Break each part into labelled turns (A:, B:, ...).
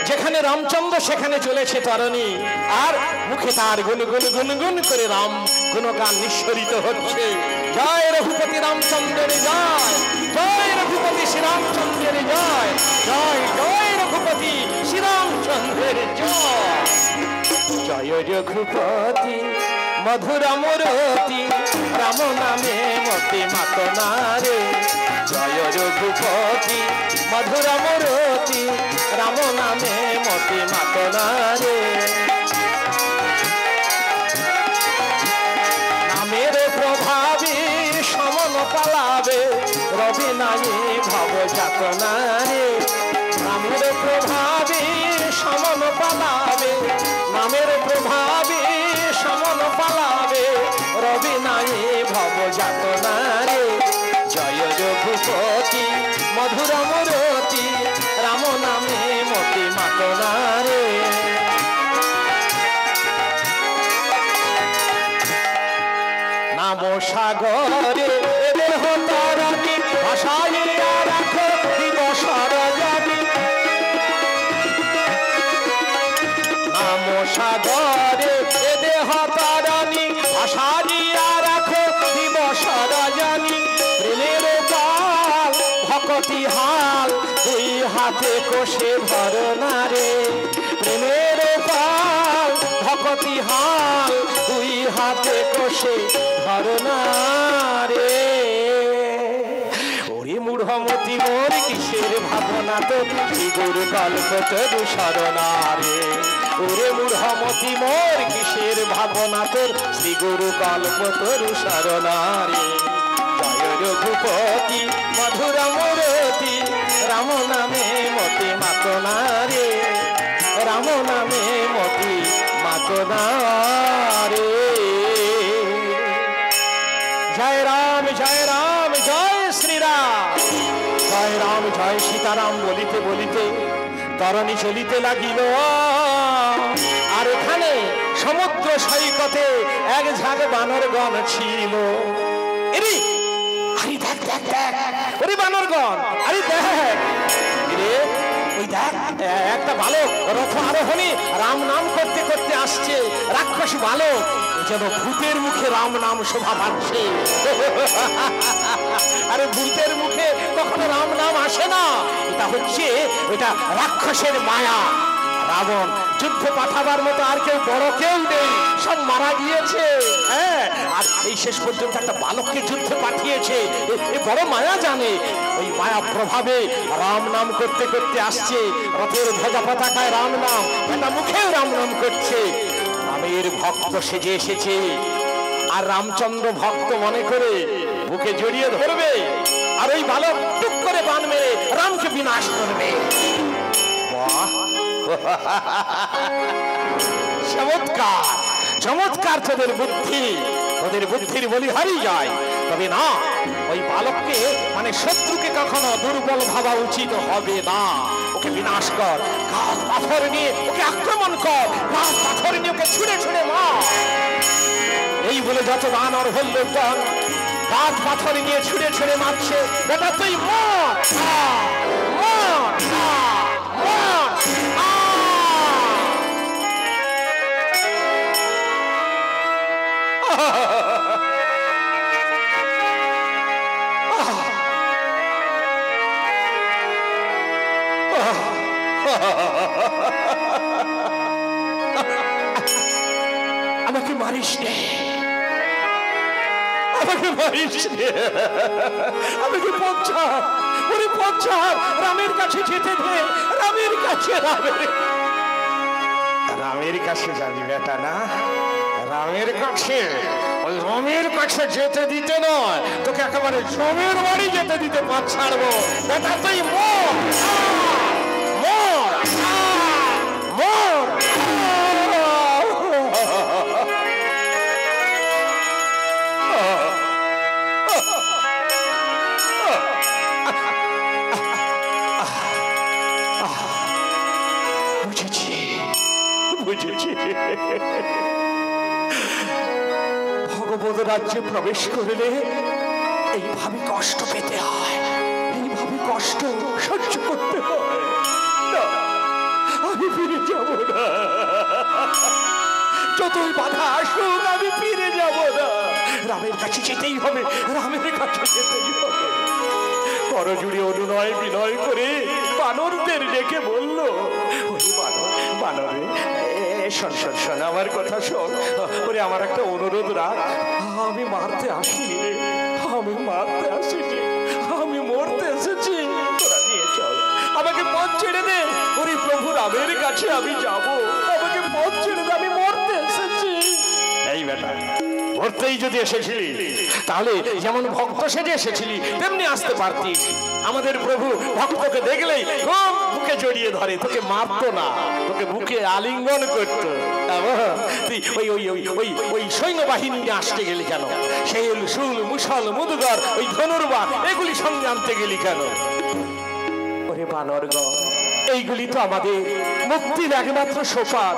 A: যেখানে রামচন্দ্র সেখানে চলেছে তরণী, আর মুখে তার গুনগুন গুনগুন করে রাম গুণগান নিঃসরিত হচ্ছে। জয় রঘুপতি রামচন্দ্রের জয়, জয় রঘুপতি শ্রীরামচন্দ্রের জয়, জয় জয় রঘুপতি শ্রীরামচন্দ্রের জয়। জয় রঘুপতি মধুরা মূরতি, রাম নামে মতি মাতনা রে। জয় রঘুপতি মধুরা মূরতি, রাম নামে মতি মাতনা রে। নামের প্রভাবে সমন পালাবে, রবি নাই ভব যাতনা রে। নামের প্রভাবে সমন পালাবে, নামের প্রভাবে সমন পালাবে, রবি নাই ভব যাতনা রে। জয় রঘুপতি মধুরা মূরতি, রাম নামে মতি মাতনা রে। নাম সাগরে দেহ তরণী, ভাসাইয়া রাখো দিবস রজনী। নাম সাগরে দেহ তরণী, ভাসাইয়া রাখো দিবস রজনী। প্রেমের পাল ভকতি হাল, দুই হাতে কোষে ধরনা রে। প্রেমের পাল ভকতি হাল, দুই হাতে কোষে ধরনা রে। ওরে মূঢ়মতি মোর কিসের ভাবনা তো, গুরু কল্প তরু শরণা রে। ওরে মূঢ়মতি মোর কিসের ভাবনা তোর, শ্রী গুরু কল্প তরু শরণা রে। জয় রঘুপতি মধুরা মূরতি, রাম নামে মতি মাতনা রে। রাম নামে মতি মাতনা রে। জয় রাম জয় রাম জয় শ্রীরাম, জয় রাম জয় সীতারাম বলিতে বলিতে তরণী চলিতে লাগিল। আর এখানে সমুদ্র সৈকতে এক ঝাঁক বানরগণ ছিল। এরে আরে দেখ দেখ দেখ, ওরে বানরগণ, আরে দেখ রে, ওই দেখ একটা বালক রথ আরোহণে রাম নাম করতে করতে আসছে। রাক্ষসী বালক যেন ভূতের মুখে রাম নাম শোভা পাচ্ছে। আরে ভূতের মুখে কখনো রাম নাম আসে না, এটা হচ্ছে ওইটা রাক্ষসের মায়া। রাবণ যুদ্ধ পাঠাবার মতো আর কেউ বড় কেউ নেই, সব মারা গিয়েছে। হ্যাঁ, আর এই শেষ পর্যন্ত একটা বালককে যুদ্ধে পাঠিয়েছে। এ বড় মায়া জানে। ওই মায়া প্রভাবে রাম নাম করতে করতে আসছে। রথের ধ্বজা পতাকায় রাম নাম, এটা মুখেও রাম নাম করছে। রামের ভক্ত সেজে এসেছে, আর রামচন্দ্র ভক্ত মনে করে বুকে জড়িয়ে ধরবে, আর ওই বালক টুক করে বান মেরে রামকে বিনাশ করবে। বাহ, চমৎকার চমৎকার তোদের বুদ্ধি, তোদের বুদ্ধির বলি হারিয়ে যায়। তবে না, ওই বালককে মানে শত্রুকে কখনো দুর্বল ভাবা উচিত হবে না। ওকে বিনাশ কর, গাছ পাথর নিয়ে ওকে আক্রমণ কর, গাছ পাথর নিয়ে ওকে ছুঁড়ে ছুঁড়ে মার। এই বলে যত বানর হল লোকজন গাছ পাথর নিয়ে ছুঁড়ে ছুঁড়ে মারছে। বেটা তুই মর মর মর। আমাকে মারিস নে, আমাকে মারিস নে, আমাকে পৌঁছা, ওরে পৌঁছা, রামের কাছে যেতে দে, রামের কাছে। রামের কাছে যাবি বেটা না, রামের কাছে, ওই রামের কাছে যেতে দিতে নয়, তোকে একেবারে জমের বাড়ি যেতে দিতে পথ ছাড়বো। বেটা তুই মর মর মর। বুঝেছি বুঝেছি, ভগবত রাজ্যে প্রবেশ করলে এইভাবে কষ্ট পেতে হয়, এইভাবে কষ্ট সহ্য করতে হয়। আমি ফিরে যাব না। যতই বাধা আসুক আমি ফিরে যাব না। রামের কাছে যেতেই হবে, রামের কাছে যেতেই হবে। করজুড়ে অনুনয় বিনয় করে বানরদের ডেকে বলল, ওরে বানর, বানরে শোন শোন শোন, আমার কথা শোন। ওরে আমার একটা অনুরোধ রাখ, আমি মারতে আসিনি রে, আমি মারতে আসিনি, আমি মরতে এসেছি। তোরা নিয়ে চল, আমাকে পথ ছেড়ে দে। ওরে প্রভু রামের কাছে আমি যাব, আমাকে পথ ছেড়ে দে, আমি মরতে এসেছি। এই বেটা, মরতেই যদি এসেছিলি তাহলে যেমন ভক্ত সেজে এসেছিলি তেমনি আসতে পারতিস। আমাদের প্রভু ভক্তকে দেখলেই খুব বুকে জড়িয়ে ধরে, তোকে মারতো না, তোকে বুকে আলিঙ্গন করতো। তুই ওই ওই ওই ওই ওই সৈন্যবাহিনী নিয়ে আসতে গেলি কেন? শেল শুল মুসল মুদগর ওই ধনুর্বাণ এগুলি সঙ্গে আনতে গেলি কেন? ওরে বানরগণ, এইগুলি তো আমাদের মুক্তির একমাত্র সোপান।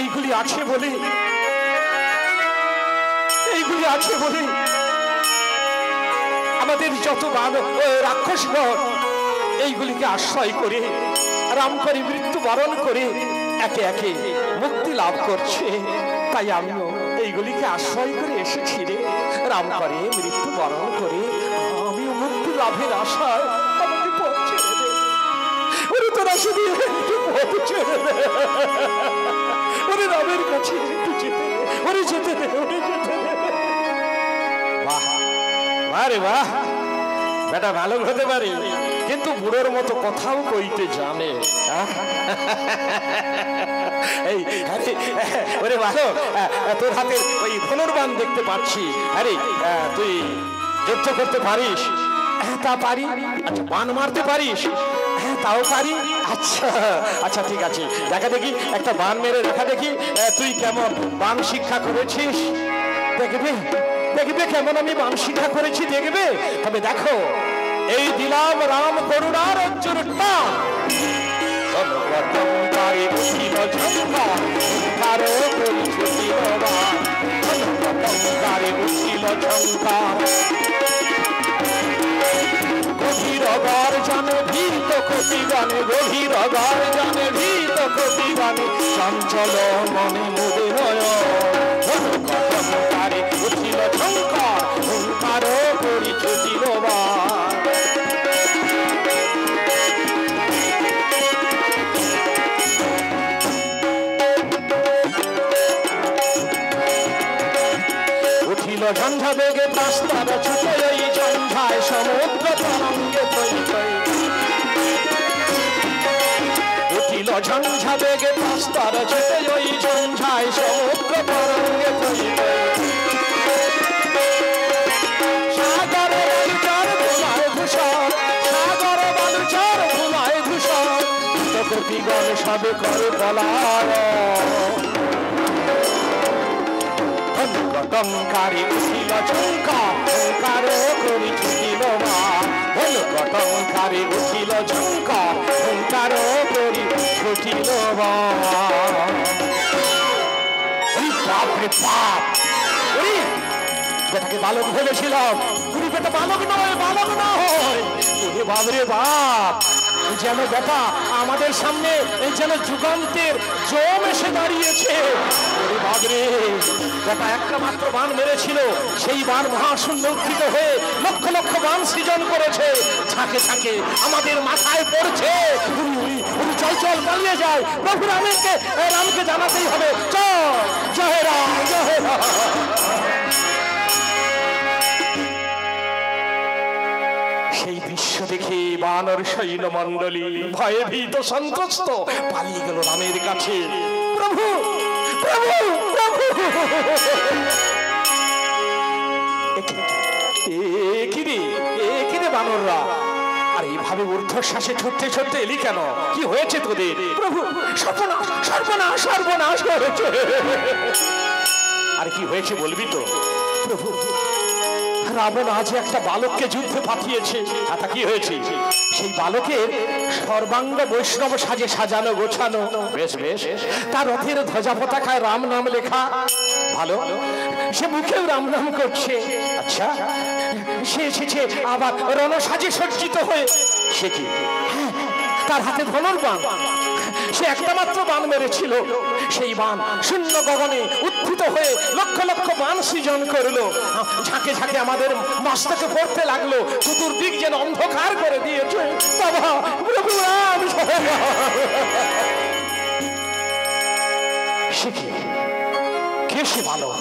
A: এইগুলি আছে বলে, এইগুলি আছে বলে আমাদের যত রাক্ষসগণ এইগুলিকে আশ্রয় করে রাম করে মৃত্যু বরণ করে একে একে মুক্তি লাভ করছে। তাই আমিও এইগুলিকে আশ্রয় করে এসেছি রে, রাম করে মৃত্যু বরণ করে আমিও মুক্তি লাভের আশায় আমাকে পথ ছেড়ে দে। ওরে তোরা শুধু একটু পথ ছেড়ে দে, ওরে রামের কাছে একটু যেতে দে, ওরে যেতে দে, ওরে যেতে দে। বাহ আরে বাহ, বেটা ভালো হতে পারে কিন্তু বুড়োর মতো কথাও কইতে জানে। এই আরে ওরে ভালো, তোর হাতে ওই ধনুর্বাণ দেখতে পাচ্ছি। আরে তুই যুদ্ধ করতে পারিস? তা পারি। আচ্ছা বান মারতে পারিস? তাও পারি। আচ্ছা আচ্ছা ঠিক আছে, দেখা দেখি একটা বান মেরে দেখা দেখি তুই কেমন বান শিক্ষা করেছিস। দেখবে দেখবে কেমন আমি বান শিক্ষা করেছি, দেখবে। তবে দেখো, এই দিলাম রাম করুণার অঞ্জুর টান, গভীর জানে ভীত কপিগানে, গভীর জানে ভীত কপিগানে, চঞ্চল মনে মোদে নয় উঠিল শঙ্কর, হুঙ্কার করি ছুটিল উঠিল ঝঞ্ঝা বেগে পাস্তার ছুটে ওই ঝঞ্ঝায় সমুদ্র তরঙ্গে উঠিল ঝঞ্ঝা বেগে পাস্তার ছুটে ওই ঝঞ্ঝায় সমুদ্র তরঙ্গে সাগর বালুচর ঘুমায় ভূষণ, সাগর বালুচর ঘুমায় ভূষণ, কপিগণ সবে করে পলায়ন। গটঙ্কারে উঠিল ঝঙ্কার, হুঙ্কার করি ছুটিল মান। গটঙ্কারে উঠিল ঝঙ্কার, হুঙ্কার করি ছুটিল মান। বাপরে বাপ, বেটাকে বালক ভেবেছিলাম, তুমি বেটা বালক নয়, বালক নয়। ওরে বাপরে বাপ, যেন বেটা আমাদের সামনে যেন যুগান্তের জম এসে দাঁড়িয়েছে। ওরে বাপরে, বেটা একটা মাত্র বান মেরেছিল, সেই বান মহাসুন্দরিত হয়ে লক্ষ লক্ষ বান সৃজন করেছে, ঝাঁকে ঝাঁকে আমাদের মাথায় পড়ছে। চল চল পালিয়ে যায়, প্রভু রামকে জানাতেই হবে। চল, জয় রাম, জয় রাম। সেই দৃশ্য দেখে বানর সৈন্য মন্ডলী ভয়ে ভীত সন্ত্রস্ত পালিয়ে গেল রামের কাছে। প্রভু প্রভু প্রভু, কিরে বানররা, আর এইভাবে ঊর্ধ্বশ্বাসে ছুটতে ছুটতে এলি কেন? কি হয়েছে তোদের? প্রভু সর্বনাশ সর্বনাশ সর্বনাশ হয়েছে। আর কি হয়েছে বলবি তো? প্রভু রাবণ আজ একটা বালককে যুদ্ধে পাঠিয়েছে। তা কি হয়েছে? সেই বালকের সর্বাঙ্গ বৈষ্ণব সাজে সাজানো গোছানো, বেশ বেশ, তার রথের ধ্বজা পতাকায় রাম নাম লেখা। ভালো, সে মুখেও রাম নাম করছে। আচ্ছা, সে এসেছে আবার রণসাজে সজ্জিত হয়ে। সে কি? তার হাতে ধনুর্বাণ। সে একটা মাত্র বাণ মেরেছিল, সেই বাণ শূন্য গগনে উত্থিত হয়ে লক্ষ লক্ষ বাণ সৃজন করলো, ঝাঁকে ঝাঁকে আমাদের মস্তকে পড়তে লাগলো, চতুর্দিক যেন অন্ধকার করে দিয়েছে। বাবা আমি সে কে সে বালক?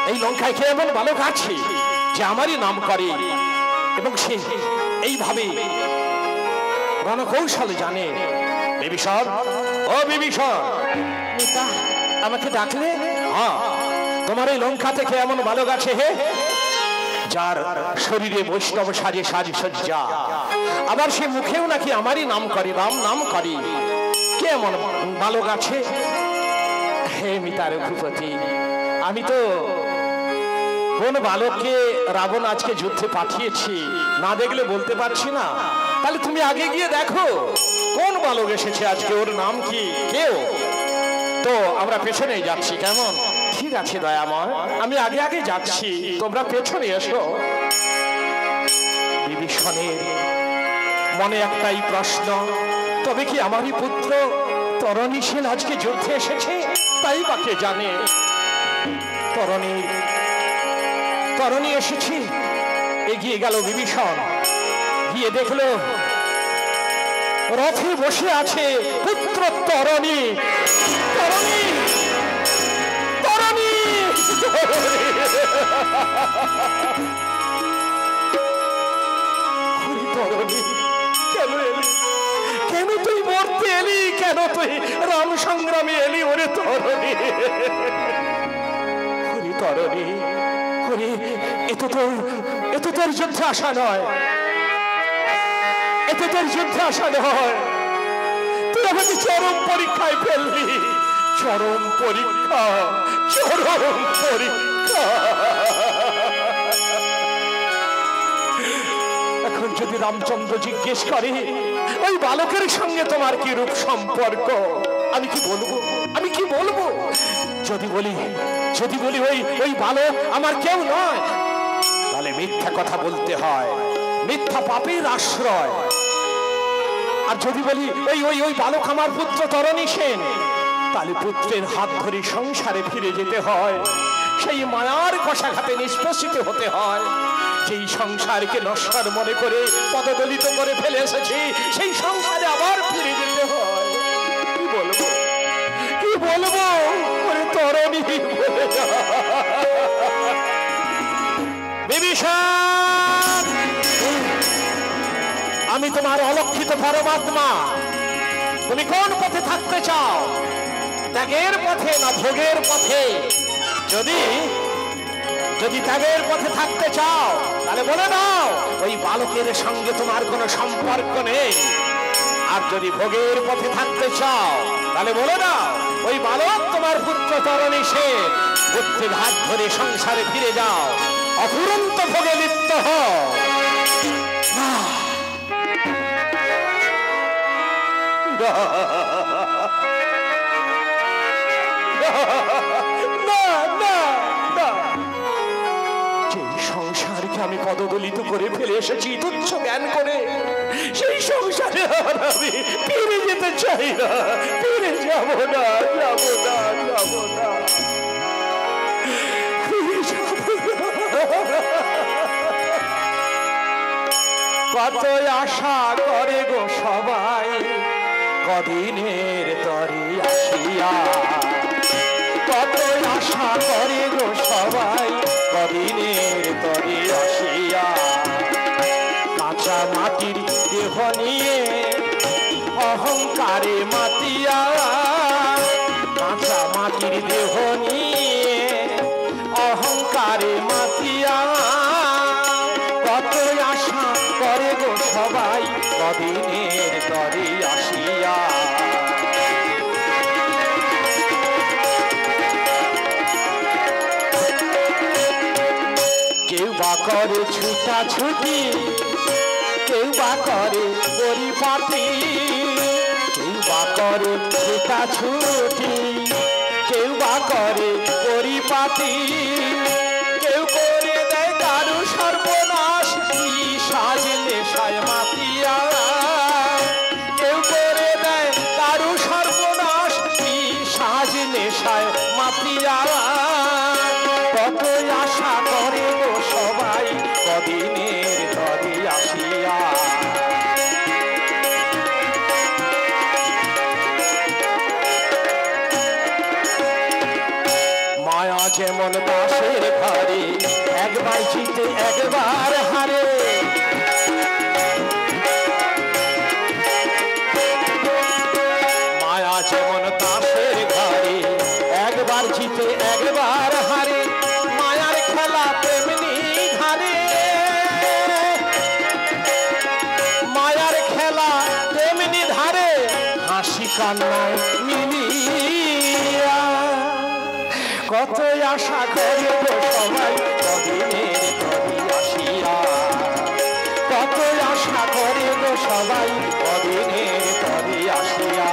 A: এই লঙ্কায় কে এমন বালক আছে যে আমারই নাম করে এবং সে এইভাবে রণকৌশল জানে? বিভীষণ, ও বিভীষণ, আমাকে ডাকলে? হ্যাঁ, তোমার এই লঙ্কা থেকে এমন বালক আছে হে, যার শরীরে বৈষ্ণব সাজে সাজসজ্জা, আবার সে মুখেও নাকি আমারই নাম করে, রাম নাম করে। কে এমন বালক আছে? হে মিতা রঘুপতি, আমি তো কোন বালককে রাবণ আজকে যুদ্ধে পাঠিয়েছি না দেখলে বলতে পারছি না। তাহলে তুমি আগে গিয়ে দেখো কোন বালক এসেছে আজকে, ওর নাম কি, কেউ? তো আমরা পেছনে যাচ্ছি, কেমন? ঠিক আছে দয়াময়, আমি আগে আগে যাচ্ছি, তোমরা পেছনে এসো। বিভীষণের মনে একটাই প্রশ্ন, তবে কি আমারই পুত্র তরণীশীল আজকে যুদ্ধে এসেছে? তাই বাকে জানে। তরণী এসেছি। এগিয়ে গেল বিভীষণ, গিয়ে দেখলো রথে বসে আছে পুত্র তরণী। তরণী তরণী তরণী, কেন এলি? কেন তুই মরতে এলি? কেন তুই রাম সংগ্রামে এলি? ওরে তরণী, ওরে তরণী, ওরে এত তোর যুদ্ধে আসা নয়, এত তোর যুদ্ধে আসা নয়। তুই আমাকে চরম পরীক্ষায় ফেললি, চরম পরীক্ষা, চরম পরীক্ষা। এখন যদি রামচন্দ্র জিজ্ঞেস করে ওই বালকের সঙ্গে তোমার কি রূপ সম্পর্ক, আমি কি বলবো? আমি কি বলবো? যদি বলি ওই বালক আমার কেউ নয়, তাহলে মিথ্যা কথা বলতে হয়, মিথ্যা পাপের আশ্রয়। আর যদি বলি ওই বালক আমার পুত্র তরণী সেন, তাহলে পুত্রের হাত ধরে সংসারে ফিরে যেতে হয়, সেই মায়ার কষাঘাতে নিষ্পেষিত হতে হয়। যেই সংসারকে নশ্বর মনে করে পদদলিত করে ফেলে এসেছি, সেই সংসারে আবার ফিরে যেতে হয়। কি বলবো, কি বলবো? ওরে তরণী, বিভীষণ, আমি তোমার অলক্ষিত পরমাত্মা। তুমি কোন পথে থাকতে চাও, ত্যাগের পথে না ভোগের পথে? যদি ত্যাগের পথে থাকতে চাও তাহলে বলে দাও ওই বালকের সঙ্গে তোমার কোনো সম্পর্ক নেই। আর যদি ভোগের পথে থাকতে চাও তাহলে বলে দাও ওই বালক তোমার পুত্র তরণী সেন। পুত্রের হাত ধরে সংসারে ফিরে যাও, অফুরন্ত ভোগে লিপ্ত হও। সংসারকে আমি পদদলিত করে ফেলে এসেছি তুচ্ছ জ্ঞান করে, সেই সংসারে আমি ফিরে যেতে চাই না, ফিরে যাব না, যাব না, যাব না, ফিরে যাব না। কত আশা করে গো সবাই কদিনের তরে আসিয়া, কত আশা করে গো সবাই কদিনের তরে আসিয়া। কাঁচা মাটির দেহ নিয়ে অহংকারে মাতিয়া, কাঁচা মাটির দেহ নিয়ে অহংকারে মাতিয়া। কত আশা করে গো সবাই কদিনের তরে আসিয়া। কেউ বা করে ছুটা ছুটি, কেউ বা করে পরিপাটি, কেউ বা করে ছুটা ছুটি, কেউ বা করে পরিপাটি। কেউ করে দেয় কারু সর্বনাশ, কি সাজলে সায় মাতিয়া। যেমন তাসের ঘরে একবার জিতে একবার হারে, মায়া যেমন তাসের ঘরে একবার জিতে একবার হারে, মায়ার খেলা তেমনি ধারে, মায়ার খেলা তেমনি ধারে, হাসি কান্নায় মিলিয়া কত আশা করিব সবাই কদিনের তরি আসিয়া, কত আশা করিব সবাই কদিনের তরি আসিয়া,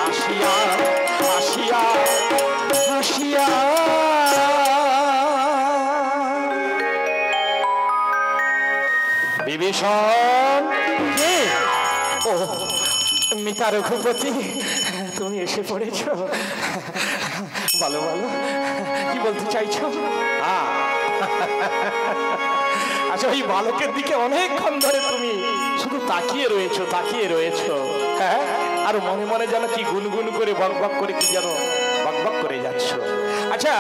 A: আসিয়া আসিয়া আসিয়া। বিভীষণ, ও মিতা রঘুপতি, তুমি এসে পড়েছ। বলো বলো, কি বলতে চাইছো? আচ্ছা, ওই বালকের দিকে অনেকক্ষণ ধরে তুমি শুধু তাকিয়ে রয়েছো, তাকিয়ে রয়েছো, হ্যাঁ, আর মনে মনে যেন কি গুনগুন করে বকবক করে কি যেন বকবক করে যাচ্ছ। আচ্ছা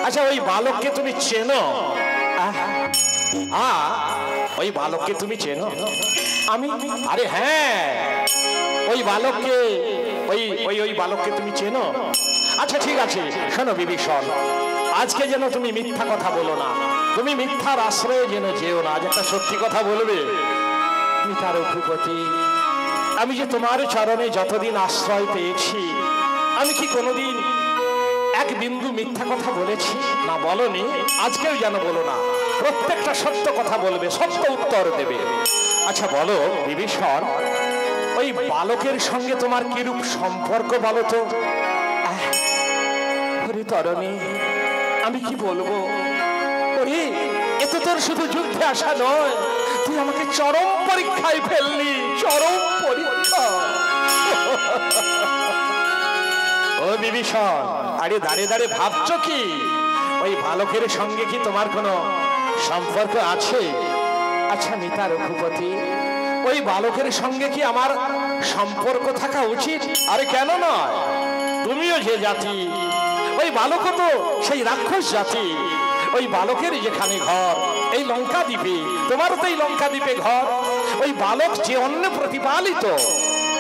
A: আচ্ছা, ওই বালককে তুমি চেনো? ওই বালককে তুমি চেনো? আমি, আরে হ্যাঁ, ওই বালককে, ওই বালককে তুমি চেনো? আচ্ছা ঠিক আছে, শোনো বিভীষণ, আজকে যেন তুমি মিথ্যা কথা বলো না, তুমি মিথ্যার আশ্রয়ে যেন যেও না, আজ একটা সত্যি কথা বলবে। মিতা রঘুপতি, আমি যে তোমার চরণে যতদিন আশ্রয় পেয়েছি, আমি কি কোনোদিন এক বিন্দু মিথ্যা কথা বলেছি? না, বলনি, আজকেও যেন বলো না, প্রত্যেকটা সত্য কথা বলবে, সত্য উত্তর দেবে। আচ্ছা বলো বিভীষণ, ওই বালকের সঙ্গে তোমার কিরূপ সম্পর্ক বলো তো? তরণী, আমি কি বলবো? ওরে, এ তো তোর শুধু যুদ্ধে আসা নয়, তুই আমাকে চরম পরীক্ষায় ফেললি, চরম পরীক্ষা। ও বিভীষণ, আরে দাঁড়ে দাঁড়ে ভাবছো কি? ওই বালকের সঙ্গে কি তোমার কোনো সম্পর্ক আছে? আচ্ছা মিতা রঘুপতি, ওই বালকের সঙ্গে কি আমার সম্পর্ক থাকা উচিত? আরে কেন নয়, তুমিও যে জাতি, ওই বালক তো সেই রাক্ষস জাতি। ওই বালকের যেখানে ঘর, এই লঙ্কা দ্বীপে, তোমারও তো এই লঙ্কা দ্বীপে ঘর। ওই বালক যে অন্নে প্রতিপালিত,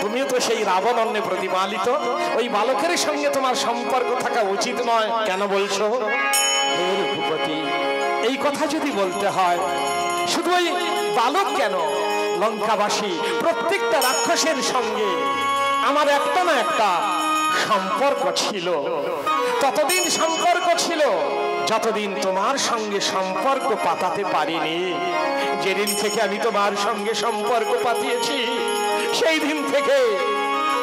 A: তুমিও তো সেই রাবণ অন্নে প্রতিপালিত। ওই বালকের সঙ্গে তোমার সম্পর্ক থাকা উচিত নয়, কেন বলছো? হে রঘুপতি, এই কথা যদি বলতে হয়, শুধু ওই বালক কেন, লঙ্কাবাসী প্রত্যেকটা রাক্ষসের সঙ্গে আমার একটা না একটা সম্পর্ক ছিল। ততদিন সম্পর্ক ছিল যতদিন তোমার সঙ্গে সম্পর্ক পাতাতে পারিনি। যেদিন থেকে আমি তোমার সঙ্গে সম্পর্ক পাতিয়েছি, সেই দিন থেকে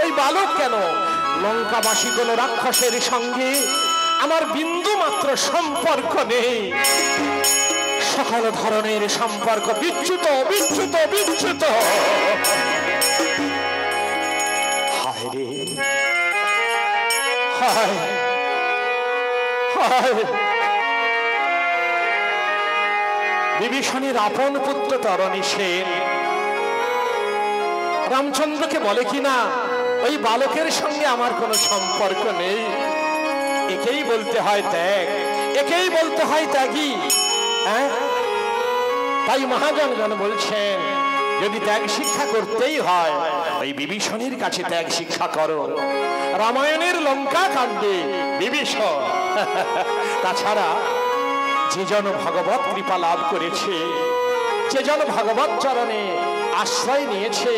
A: এই বালক কেন, লঙ্কাবাসী কোন রাক্ষসের সঙ্গে আমার বিন্দু মাত্র সম্পর্ক নেই। সকল ধরনের সম্পর্ক বিচ্যুত বিচ্যুত বিচ্যুত। হায় রে হায় হায়। বিভীষণের আপন পুত্র তরণী সেন রামচন্দ্রকে বলে কিনা ওই বালকের সঙ্গে আমার কোনো সম্পর্ক নেই। একেই বলতে হয় ত্যাগ, একেই বলতে হয় ত্যাগী। তাই মহাজনগণ বলছেন, যদি ত্যাগ শিক্ষা করতেই হয় ওই বিভীষণের কাছে ত্যাগ শিক্ষা করো। রামায়ণের লঙ্কা কাণ্ডে বিভীষণ, তাছাড়া যে জন ভগবত কৃপা লাভ করেছে, যে জন ভগবত চরণে আশ্রয় নিয়েছে,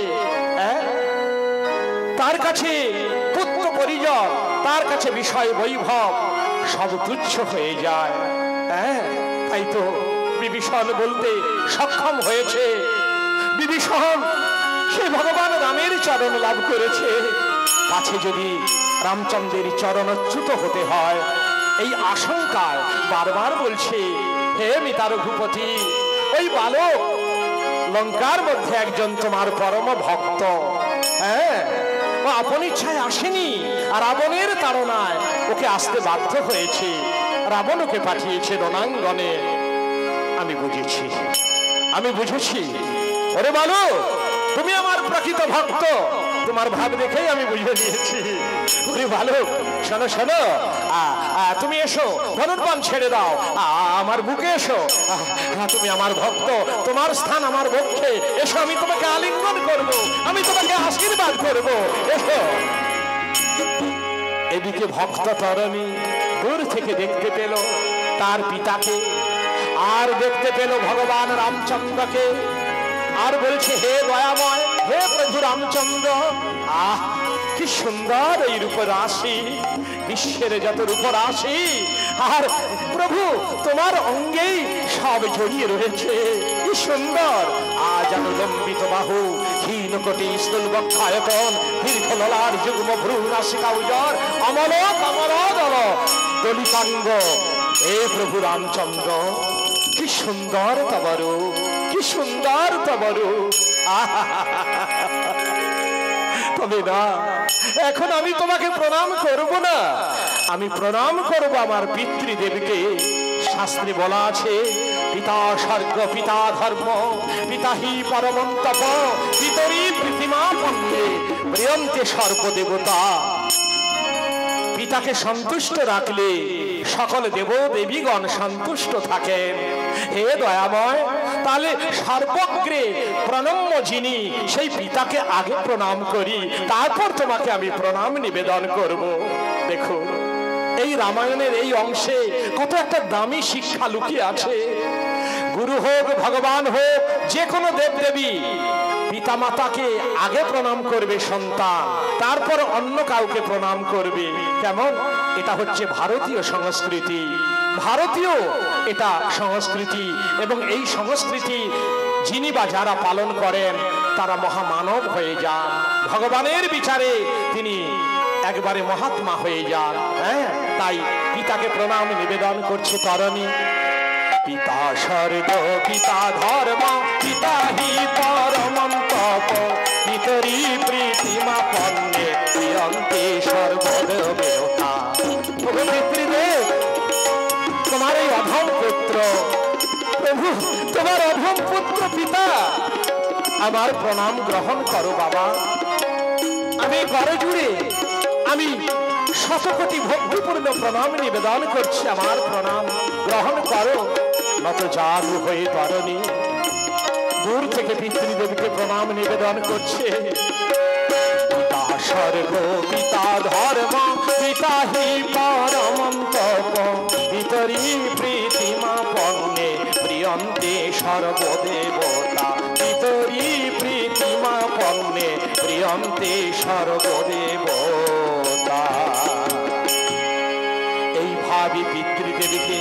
A: তার কাছে পুত্র পরিজন, তার কাছে বিষয় বৈভব সব তুচ্ছ হয়ে যায়। তাই তো বিভীষণ বলতে সক্ষম হয়েছে, বিভীষণ সে ভগবান রামের চরণ লাভ করেছে। পাছে যদি রামচন্দ্রের চরণচ্যুত হতে হয়, এই আশঙ্কায় বারবার বলছে, হে মিতা রঘুপতি, ওই বালক লঙ্কার মধ্যে একজন তোমার পরম ভক্ত, ও আপন ইচ্ছায় আসেনি, আর রাবণের তাড়নায় ওকে আসতে বাধ্য হয়েছে। রাবণ ওকে পাঠিয়েছে রণাঙ্গনে। আমি বুঝেছি, আমি বুঝেছি। ওরে বালক, তুমি আমার প্রকৃত ভক্ত, তোমার ভাব দেখেই আমি বুঝে নিয়েছি। ওরে ভালো, শোনো শোনো, তুমি এসো, ধনুর্বাণ ছেড়ে দাও, আমার বুকে এসো। তুমি আমার ভক্ত, তোমার স্থান আমার বক্ষে, এসো, আমি তোমাকে আলিঙ্গন করব, আমি তোমাকে আশীর্বাদ করব, এসো। এদিকে ভক্ত তরণী দূর থেকে দেখতে পেল তার পিতাকে, আর দেখতে পেল ভগবান রামচন্দ্রকে, আর বলছে, হে দয়াময়, হে প্রভু রামচন্দ্র, আহ কি সুন্দর এই রূপরাশি, বিশ্বের যত রূপরাশি, আর প্রভু তোমার অঙ্গেই সব জড়িয়ে রয়েছে, কি সুন্দর। আজ অনুলম্বিত বাহু, হীন কোটি স্থূল বক্ষায়তন, দীর্ঘ ললার যুগ্ম ভ্রু নাসিকা উজ্জ্বল, অমল কমল দল দলিতাঙ্গ, হে প্রভু রামচন্দ্র, কি সুন্দর তবরু, কি সুন্দর তবরু। তবে না, এখন আমি তোমাকে প্রণাম করব না, আমি প্রণাম করব আমার পিতৃদেবীকে। শাস্ত্রে বলা আছে, পিতা স্বর্গ পিতা ধর্ম, পিতা হি পরমং তপ, পিতরি প্রীতিমা পন্নে প্রিয়ন্তে সর্বদেবতা। পিতাকে সন্তুষ্ট রাখলে সকল দেব দেবীগণ সন্তুষ্ট থাকেন। হে দয়াময়, তাহলে সর্বগ্রে প্রণম্য যিনি, সেই পিতাকে আগে প্রণাম করি, তারপর তোমাকে আমি প্রণাম নিবেদন করব। দেখো, এই রামায়ণের এই অংশে কত একটা দামি শিক্ষা লুকিয়ে আছে। গুরু হোক, ভগবান হোক, যে কোনো দেবদেবী, পিতা মাতাকে আগে প্রণাম করবে সন্তান, তারপর অন্য কাউকে প্রণাম করবে। কেমন? এটা হচ্ছে ভারতীয় সংস্কৃতি, ভারতীয় এটা সংস্কৃতি, এবং এই সংস্কৃতি যিনি বা যারা পালন করেন তারা মহামানব হয়ে যান, ভগবানের বিচারে তিনি একবারে মহাত্মা হয়ে যান। হ্যাঁ, তাই পিতাকে প্রণাম নিবেদন করছে তরণী। পিতা স্বর্গ পিতা ধর্ম, পিতা হি পরমং তপ, পিতরি প্রীতিমা পন্নে প্রিয়ন্তে সর্বদেবতা। পিতৃদেব, তোমার এই অধম পুত্র, প্রভু তোমার অধম পুত্র পিতা, আমার প্রণাম গ্রহণ করো বাবা। আমি করজুড়ে আমি শতকোটি ভক্তিপূর্ণ প্রণাম নিবেদন করছি, আমার প্রণাম গ্রহণ করো। নত জানু হয়ে তরণী দূর থেকে পিতৃদেবীকে প্রণাম নিবেদন করছে। পিতা স্বর্গ পিতা ধর্ম, পিতা হি পরমং তপ, পিতরি প্রীতিমা পন্নে প্রিয়ন্তে সর্বদেবতা, পিতরি প্রীতিমা পন্নে প্রিয়ন্তে সর্বদেবতা। এইভাবে পিতৃদেবীকে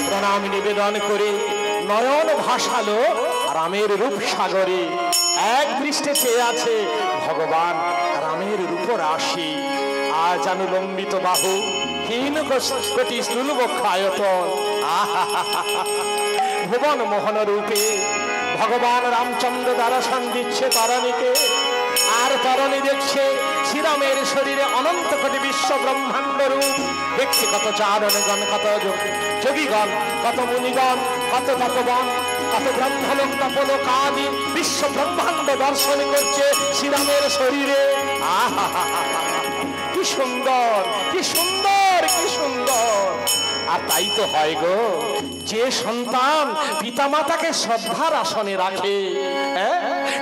A: প্রণাম নিবেদন করে নয়ন ভাসালো রামের রূপ সাগরে। এক দৃষ্টে চেয়ে আছে ভগবান রামের রূপরাশি। আজ অনুলম্বিত বাহু, হীন কোটি স্থূল বক্ষায়তন, ভুবন মোহন রূপে ভগবান রামচন্দ্র দর্শন দিচ্ছে তরণীকে। আর তরণী দেখছে শ্রীরামের শরীরে অনন্ত কোটি বিশ্ব ব্রহ্মাণ্ড রূপ। দেখছে কত চারণগণ, কত যোগীগণ, কত মুনিগণ, কত তপবন, কত ব্রহ্মলোক তপলোক আদি বিশ্ব ব্রহ্মাণ্ড দর্শন করছে শ্রীরামের শরীরে। আহা, কি সুন্দর, কি সুন্দর, কি সুন্দর। আর তাই তো হয় গো, যে সন্তান পিতামাতাকে শ্রদ্ধার আসনে রাখে,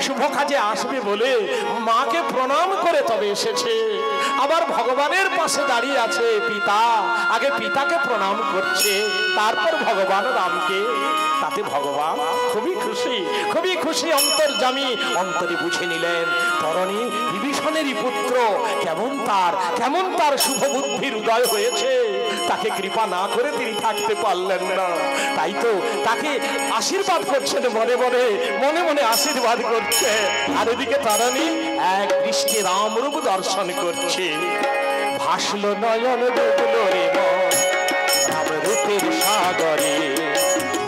A: শুভ কাজে আসবে বলে মাকে প্রণাম করে তবে এসেছে, আবার ভগবানের পাশে দাঁড়িয়ে আছে পিতা, আগে পিতাকে প্রণাম করছে, তারপর ভগবান রামকে। তাতে ভগবান খুবই খুশি, খুবই খুশি। অন্তর্যামী অন্তরে বুঝে নিলেন তরণী বিভীষণেরই পুত্র, কেমন তার শুভ বুদ্ধির উদয় হয়েছে। তাকে কৃপা না করে তিনি থাকতে পারলেন না, তাই তো তাকে আশীর্বাদ করছেন, মনে মনে আশীর্বাদ করছে। আর এদিকে তরণী এক দৃষ্টি রামরূপ দর্শন করছে। ভাসল নয়ন ডুবলো রে মন রামরূপের সাগরে,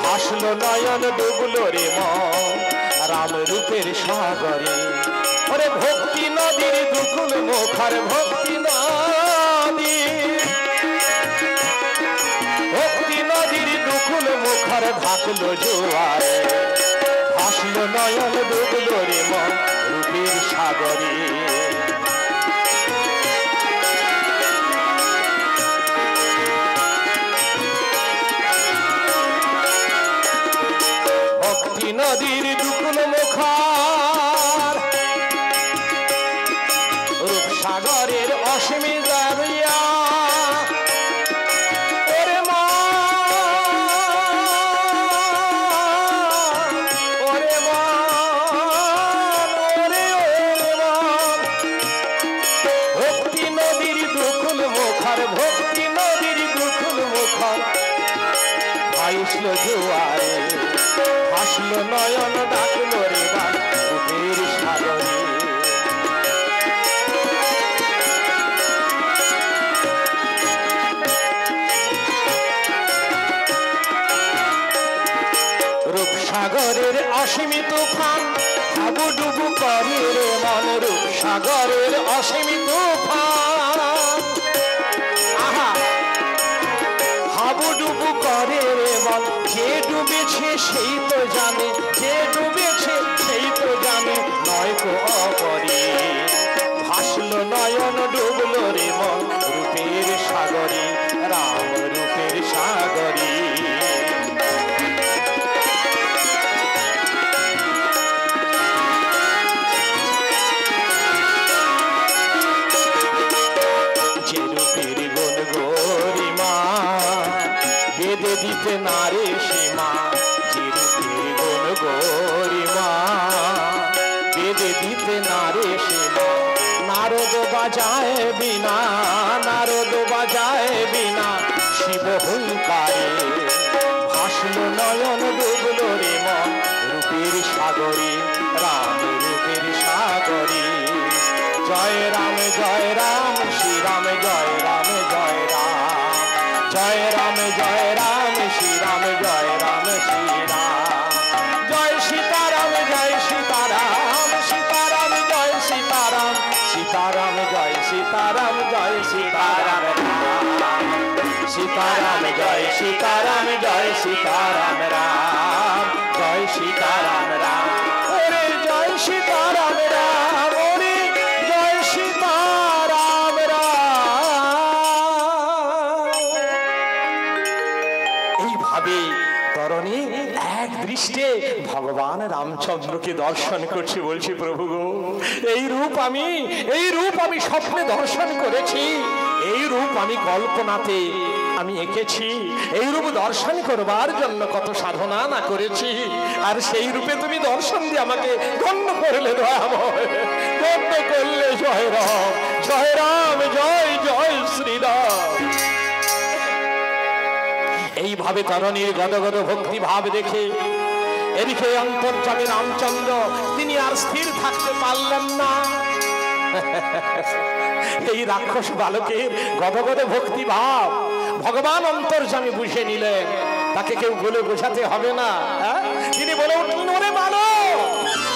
A: ভাসল নয়ন ডুবলো রে মন রামরূপের সাগরে। ওরে ভক্তি নদীর দুকুল মুখার, ভক্তি নদীর দুকুল মুখার ঢাকলো জোয়ারে। ভাসল নয়ন ডুবলো রে মন রূপের সাগরে। সাগরে। ভক্তি নদীর দুকুল মুখার রূপসাগরের অসীমী দরিয়া, ওরে মা ওরে মান ওরে ওরে মান। ভক্তি নদীর দুকুল মুখার, ভক্তি নদীর দুকুল মুখার ভাইসল জোয়ারে, ভাসলো নয়ন ডাকলো রে বান রূপের সাগরে। রূপসাগরের অসীমী তুফান হাবুডুবু করে রে মন, রূপসাগরের অসীমী তুফান আহা হাবুডুবু করে রে মন। যে ডুবেছে সেই তো জানে, যে ডুবেছে সেই তো জানে, নয়তো অপরে ভাসলো নয়ন ডুবলো রে মন রূপের সাগরে, রাম রূপের সাগরে। যে রূপের গুণ গরিমা বেদে দিতে নারে সীমা, যে রূপের গুণ গরিমা বেদে দিতে নারে সীমা। নারদ বাজায় বিনা, নারদ বাজায় বিনা শিব হুঙ্কারে, ভাসলো নয়ন ডুবলো রে মন রূপের সাগরে, রাম রূপের সাগরে। জয় রাম জয় রাম শ্রীরাম জয় রাম জয় রাম, জয় রাম জয় রাম শ্রীরাম জয় রাম শ্রীরাম। জয় সীতারাম জয় সীতারাম, সীতারাম জয় সীতারাম, সীতারাম জয় সীতারাম জয় সীতারাম রাম, সীতারাম জয় সীতারাম জয় সীতারাম রাম, জয় সীতারাম রাম। ওরে জয় সীতারাম রাম, ওরে জয় সীতারাম রাম। এইভাবে তরণী এক দৃষ্টে ভগবান রামচন্দ্রকে দর্শন করছে, বলছে প্রভু গো এই রূপ আমি স্বপ্নে দর্শন করেছি, এই রূপ আমি কল্পনাতে আমি এঁকেছি, এই রূপ দর্শন করবার জন্য কত সাধনা না করেছি, আর সেই রূপে তুমি দর্শন দিয়ে আমাকে ধন্য করলে, দয়াময় ধন্য করলে। জয় রাম জয় রাম জয় জয় শ্রীরাম। এইভাবে তরণীর গদগদ ভক্তি ভাব দেখে এদিকে অন্তর্যামী রামচন্দ্র তিনি আর স্থির থাকতে পারলেন না। এই রাক্ষস বালকের গদগদ ভক্তি ভাব ভগবান অন্তর্যামী বুঝে নিলেন, তাকে কেউ বলে বোঝাতে হবে না। তিনি বলে উঠলেন, ওরে বালক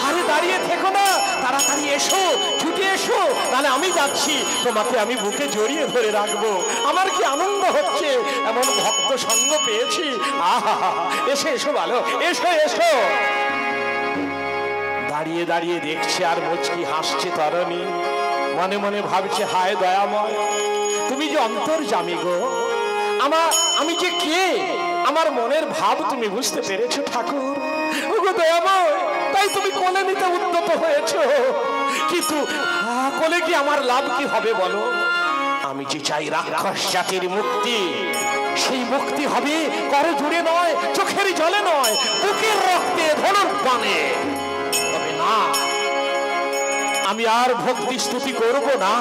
A: আরে দাঁড়িয়ে থেকো না, তাড়াতাড়ি এসো, ছুটে এসো, তাহলে আমি যাচ্ছি, তোমাকে আমি বুকে জড়িয়ে ধরে রাখবো। আমার কি আনন্দ হচ্ছে, এমন ভক্ত সঙ্গ পেয়েছি। আহা এসো এসো বালক, এসো এসো। দাঁড়িয়ে দাঁড়িয়ে দেখছে আর মুচকি হাসছে তরণী, মনে মনে ভাবছে হায় দয়াময় তুমি যে অন্তর্যামী গো, আমি যে কে, আমার মনের ভাব তুমি বুঝতে পেরেছো ঠাকুর। ওগো দয়াময় তাই তুমি কোলে নিতে উদ্যত হয়েছো, কিন্তু কোলে কি আমার লাভ কি হবে বলো? আমি যে চাই রাক্ষস জাতির মুক্তি, সেই মুক্তি হবে করে জুড়ে নয়, চোখের জলে নয়, বুকের রক্তে ধনুর বাণে। তবে না, আমি আর ভক্তি স্তুতি করব না,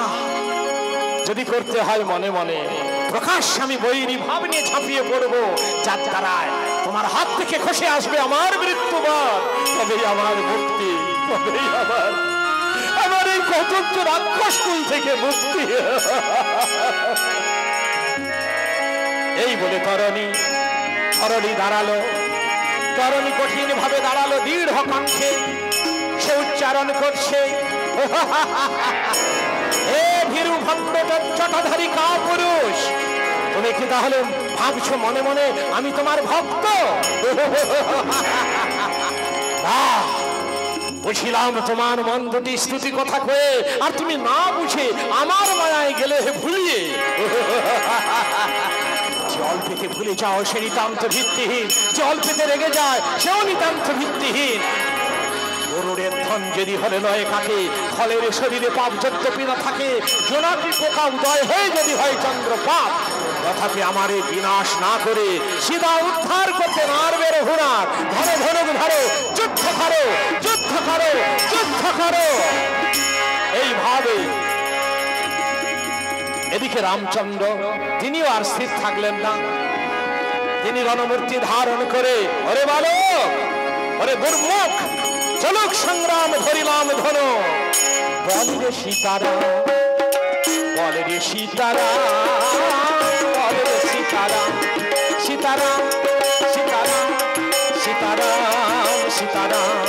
A: যদি করতে হয় মনে মনে প্রকাশ আমি বৈরী ভাব নিয়ে ঝাঁপিয়ে পড়বো, যার দ্বারায় তোমার হাত থেকে খসে আসবে আমার মৃত্যুবাদ, তবেই আমার মুক্তি, তবেই আমার এই কতজ্ঞ রাক্ষস কুল থেকে মুক্তি। এই বলে তরণী দাঁড়ালো, তরণী কঠিন ভাবে দাঁড়ালো, দৃঢ় কণ্ঠে সে উচ্চারণ করছে, হে ভীরু ভণ্ড জটাধারী কাপুরুষ, তুমি কি তাহলে ভাবছো মনে মনে আমি তোমার ভক্ত? বুঝিলাম তোমার মন দুটি স্তুতি কথা কয়ে, আর তুমি না বুঝে আমার মায়ায় গেলে ভুলিয়ে। জল পেতে ভুলে যাও সে নিতান্ত ভিত্তিহীন, জল পেতে রেগে যায় সেও নিতান্ত ভিত্তিহীন। গরুরের ধন যদি হলে নয় কাকে, ফলের শরীরে পাপ যদ্যপি না থাকে, জোনাকি পোকা উদয় হয়ে যদি হয় চন্দ্রপাপ, তথাপি আমারে বিনাশ না করে সীতা উদ্ধার করতে নারবের হুনার। ধরো ধনুক ধরো, যুদ্ধ করো, যুদ্ধ করো, যুদ্ধ করো। এইভাবে এদিকে রামচন্দ্র তিনিও আর স্থির থাকলেন না। তিনি রণমূর্তি ধারণ করে, ওরে বালক, ওরে দুর্মুখ, চলুক সংগ্রাম, ধরিলাম ধনু। বল রে সীতারাম, বল রে সীতারাম, বল রে সীতারাম, সীতারাম, সীতারাম, সীতারাম, সীতারাম,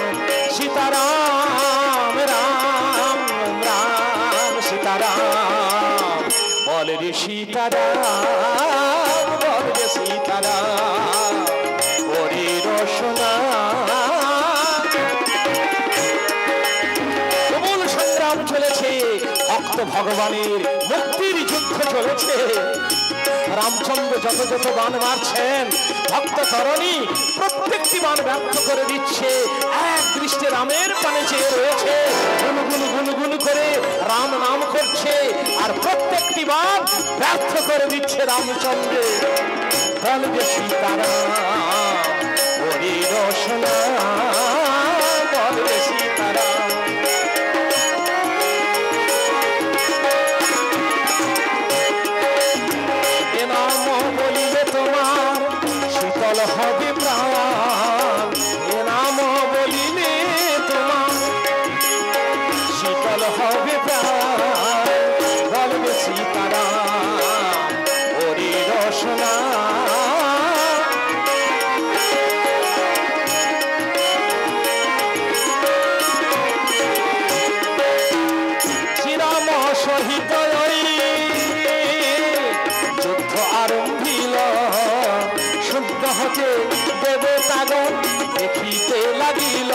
A: সীতারাম, রাম রাম সীতারাম। বল রে সীতারাম, বল রে সীতারাম, ওরে রসনা। চলেছে ভক্ত ভগবানের মুক্তির যুদ্ধ চলেছে। রামচন্দ্র যত যত বাণ মারছেন, ভক্ত তরণী প্রত্যেকটি বাণ ব্যর্থ করে দিচ্ছে। এক দৃষ্টে রামের পানে চেয়ে রয়েছে, গুনগুন গুনগুন করে রাম নাম করছে, আর প্রত্যেকটি বাণ ব্যর্থ করে দিচ্ছে রামচন্দ্র। বলবে সীতারাম, ওরে রসনা, বলবে সীতারাম। শীতল হবে প্রাণ, এ নাম বলিলে তোমার শীতল হবে প্রাণ। বলবে সীতারাম, ওরে রসনা। শ্রীরাম সহিত যুদ্ধ আরম্ভিল, শুদ্ধ হতে দেবতাগণ দেখিতে লাগিল।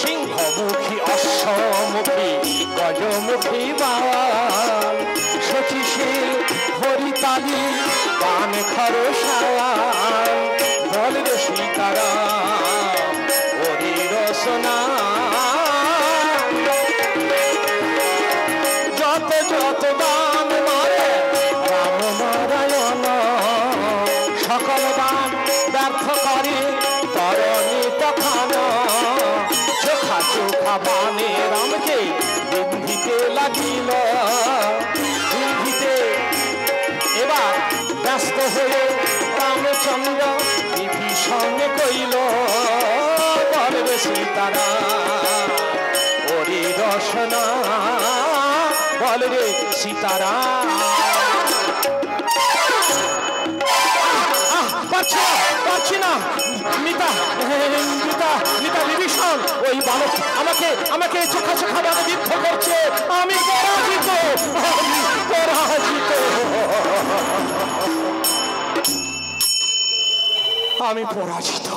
A: সিংহমুখী, অশ্বমুখী, গজমুখী বাল, শচীশীল হরিতালি গান খরসাল। বল রে সীতারাম, ওরে রসনা। যত যত দান মারে রাম নারায়ণ, সকল দান ব্যর্থ করে তরণী তখন। চোখা চোখা বানে রামকে বিন্ধিতে লাগিল, বিন্ধিতে এবার ব্যস্ত হয়ে রামচন্দ্র বিভীষণ কইল। বলবে সীতারাম, ওরে রসনা। বল রে সীতারাম। পারছি না মিতা, মিতা, মিতা বিভীষণ, ওই বালক আমাকে আমাকে চোখা চোখা বানে বিদ্ধ করছে। আমি পরাজিত, আমি পরাজিত, আমি পরাজিত,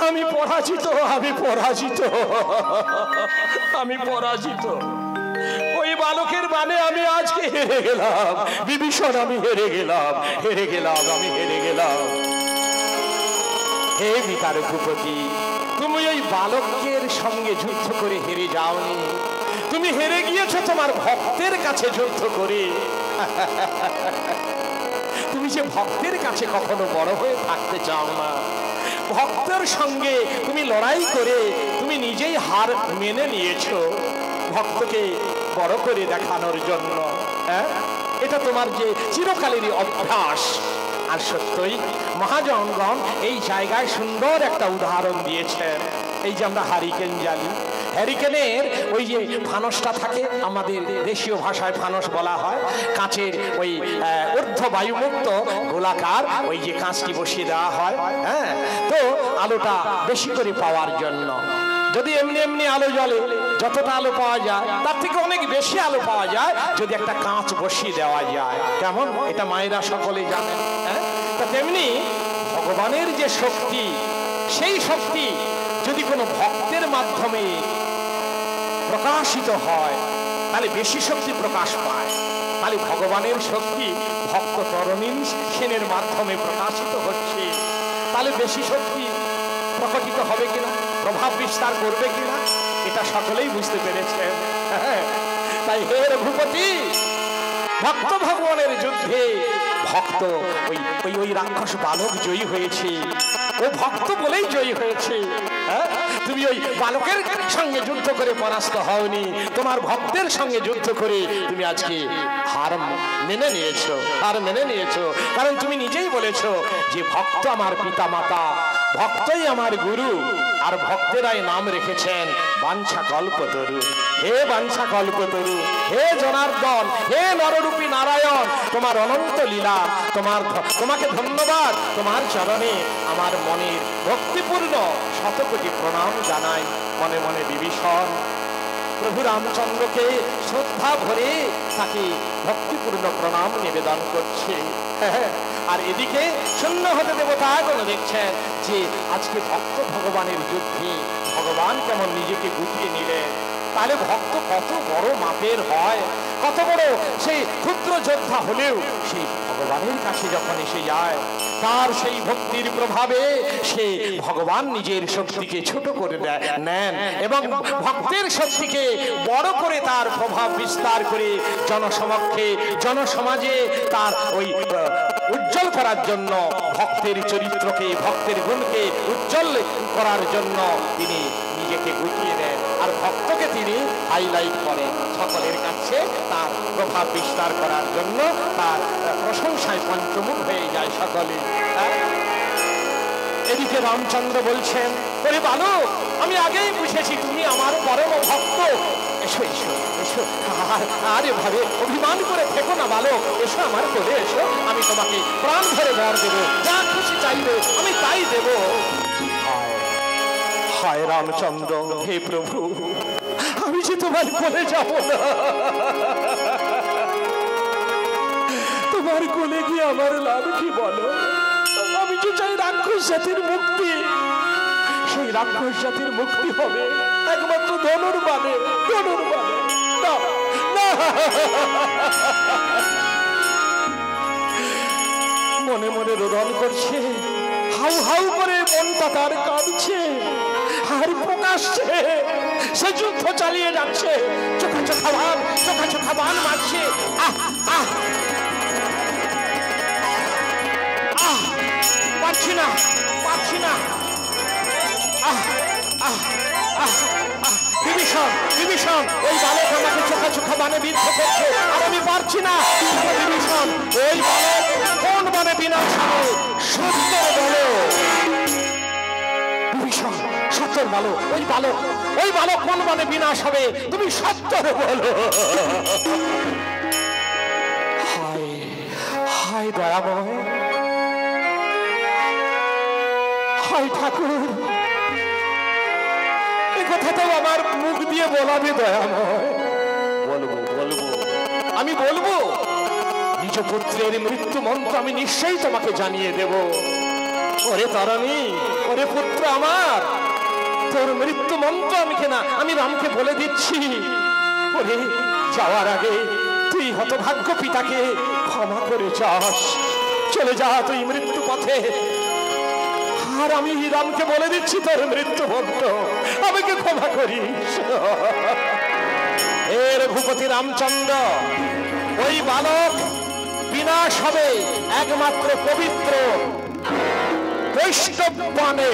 A: আমি পরাজিত, আমি পরাজিত, আমি পরাজিত। ওই বালকের বানে আমি আজকে হেরে গেলাম। বিভীষণ, আমি হেরে গেলাম, হেরে গেলাম, আমি হেরে গেলাম। হে বিকার ভূপতি, তুমি ওই বালকের সঙ্গে যুদ্ধ করে হেরে যাওনি, তুমি হেরে গিয়েছো তোমার ভক্তের কাছে যুদ্ধ করে। তুমি যে ভক্তের কাছে কখনো বড় হয়ে থাকতে চাও না, ভক্তের সঙ্গে তুমি লড়াই করে তুমি নিজেই হার মেনে নিয়েছো ভক্তকে বড় করে দেখানোর জন্য। হ্যাঁ, এটা তোমার যে চিরকালেরই অভ্যাস। আর সত্যই মহাজনগণ এই জায়গায় সুন্দর একটা উদাহরণ দিয়েছেন। এই যে আমরা হারিকেন জ্বালি, হ্যারিকেনের ওই যে ফানসটা থাকে, আমাদের দেশীয় ভাষায় ফানস বলা হয়, কাঁচের ওই ঊর্ধ্ব বায়ুমুক্ত গোলাকার ওই যে কাঁচটি বসিয়ে দেওয়া হয়। হ্যাঁ, তো আলোটা বেশি করে পাওয়ার জন্য। যদি এমনি এমনি আলো জ্বলে, যতটা আলো পাওয়া যায় তার থেকে অনেক বেশি আলো পাওয়া যায় যদি একটা কাঁচ বসিয়ে দেওয়া যায়। কেমন, এটা মায়েরা সকলে জানেন। হ্যাঁ, তা তেমনি ভগবানের যে শক্তি, সেই শক্তি যদি কোনো ভক্তের মাধ্যমে প্রকাশিত হয় তাহলে বেশি শক্তি প্রকাশ পায়। তাহলে ভগবানের শক্তি ভক্ত তরণীন সেনের মাধ্যমে প্রকাশিত হচ্ছে, তাহলে বেশি শক্তি প্রকটিত হবে কিনা, প্রভাব বিস্তার করবে কিনা, এটা সকলেই বুঝতে পেরেছেন। তাই হে রঘুপতি, ভক্ত ভগবানের যুদ্ধে ভক্ত ওই রাক্ষস বালক জয়ী হয়েছে, ও ভক্ত বলেই জয়ী হয়েছে। তুমি ওই বালকের সঙ্গে যুদ্ধ করে পরাস্ত হওনি, তোমার ভক্তের সঙ্গে যুদ্ধ করে তুমি আজকে হার মেনে নিয়েছো। কারণ তুমি নিজেই বলেছো যে ভক্ত আমার পিতা মাতা, ভক্তই আমার গুরু, আর ভক্তেরাই নাম রেখেছেন বাঞ্ছা কল্পতরু। হে বাঞ্ছা কল্পতরু, হে জনার্দন, হে নররূপী নারায়ণ, তোমার অনন্ত লীলা, তোমাকে ধন্যবাদ। তোমার চরণে আমার মনের ভক্তিপূর্ণ শতকোটি প্রণাম জানাই। মনে মনে বিভীষণ প্রভু রামচন্দ্রকে শ্রদ্ধা ভরে তাকে ভক্তিপূর্ণ প্রণাম নিবেদন করছে। আর এদিকে শূন্য হতে দেবতাগণ দেখছেন যে আজকে ভক্ত ভগবানের যুদ্ধে ভগবান কেমন নিজেকে গুটিয়ে নিলেন। তাহলে ভক্ত কত বড় মাপের হয়, কত বড় সেই ক্ষুদ্র যোদ্ধা হলেও সেই ভগবানের কাছে যখন এসে যায়, তার সেই ভক্তির প্রভাবে সে ভগবান নিজের শক্তিকে ছোট করে নেন এবং ভক্তের শক্তিকে বড় করে তার প্রভাব বিস্তার করে জনসমক্ষে জনসমাজে তার ওই উজ্জ্বল করার জন্য, ভক্তের চরিত্রকে ভক্তের গুণকে উজ্জ্বল করার জন্য তিনি নিজেকে গুটিয়ে নেন আর ভক্তকে তিনি হাইলাইট করেন সকলের কাছে, তার প্রভাব বিস্তার করার জন্য তার প্রশংসায় পঞ্চমুখ হয়ে যায় সকলে। এদিকে রামচন্দ্র বলছেন, ওরে বালক, আমি আগেই বুঝেছি তুমি আমার পরম ভক্ত, এসো এসো এসো, আর এভাবে অভিমান করে থেকো না বালক, এসো আমার কোলে এসো, আমি তোমাকে প্রাণ ধরে বর দেবো, যা খুশি চাইবে আমি তাই দেব। হায় রামচন্দ্র, হে প্রভু, আমি যে তোমার কোলে যাব না, তোমার কোলে গিয়ে আমার লাভ কি বলো? আমি যে চাই রাক্ষস জাতির মুক্তি, সেই রাক্ষস জাতির মুক্তি হবে একমাত্র ধনুর্বাণে। না না, মনে মনে রোদন করছে, হাউ হাউ করে মনটা তার কাঁদছে, আর প্রকাশ্যে সে যুদ্ধ চালিয়ে যাচ্ছে, চোখা চোখা বান মারছে। পারছি না। বিভীষণ, ওই বালক আমাকে চোখা বানে বিদ্ধ করছে, আর আমি পারছি না। বিভীষণ, ওই বালক কোন বানে বিনাশ হবে? সত্তর বলো বিভীষণ, সত্তর বলো। ওই বালক কোন বানে বিনাশ হবে? তুমি সত্তর বলো। হায় দয়াময়, হায় ঠাকুর, এই কথাটাও আমার মুখ দিয়ে বলাবে দয়াময়? বলবো, আমি বলবো। নিজ পুত্রের মৃত্যু মন্ত্র আমি নিশ্চয়ই তোমাকে জানিয়ে দেব। ওরে তারণী, ওরে পুত্র আমার, তোর মৃত্যু মন্ত্র আমি রামকে বলে দিচ্ছি। ওরে, যাওয়ার আগে তুই হতভাগ্য পিতাকে ক্ষমা করে যাস, চলে যা তুই মৃত্যু পথে। আর আমি রামকে বলে দিচ্ছি তোর মৃত্যু মন্ত্র, আমাকে ক্ষমা করিস। এ রঘুপতি রামচন্দ্র, ওই বালক বিনাশ হবে একমাত্র পবিত্র বৈষ্ণব বাণে।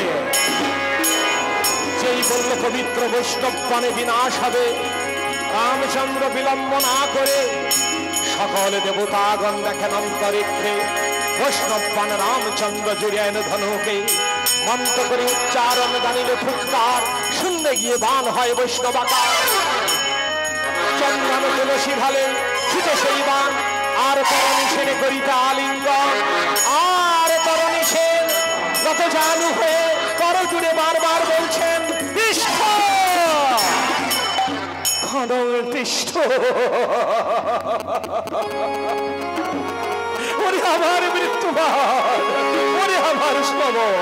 A: যেই বলল পবিত্র বৈষ্ণব বাণে বিনাশ হবে, রামচন্দ্র বিলম্ব না করে সকল দেবতাগণ দেখেন অন্তরিক্ষে বৈষ্ণব বাণ রামচন্দ্র জুড়িয়ে এনে ধনুকে মন্ত্র করে উচ্চারণ জানিলে ফুৎকার, শূন্যে গিয়ে বাণ হয় বৈষ্ণবাকার। চন্দন তুলসী ঢালে ছুটে সেই বাণ, আর তরণী সেনে করিতে আলিঙ্গন, আর তরণী সেন কত জানু হয়ে কর জুড়ে বারবার বলছেন তিষ্ঠ তিষ্ঠ। ওরে আমার মৃত্যুবান, ওরে আমার শ্রবণ,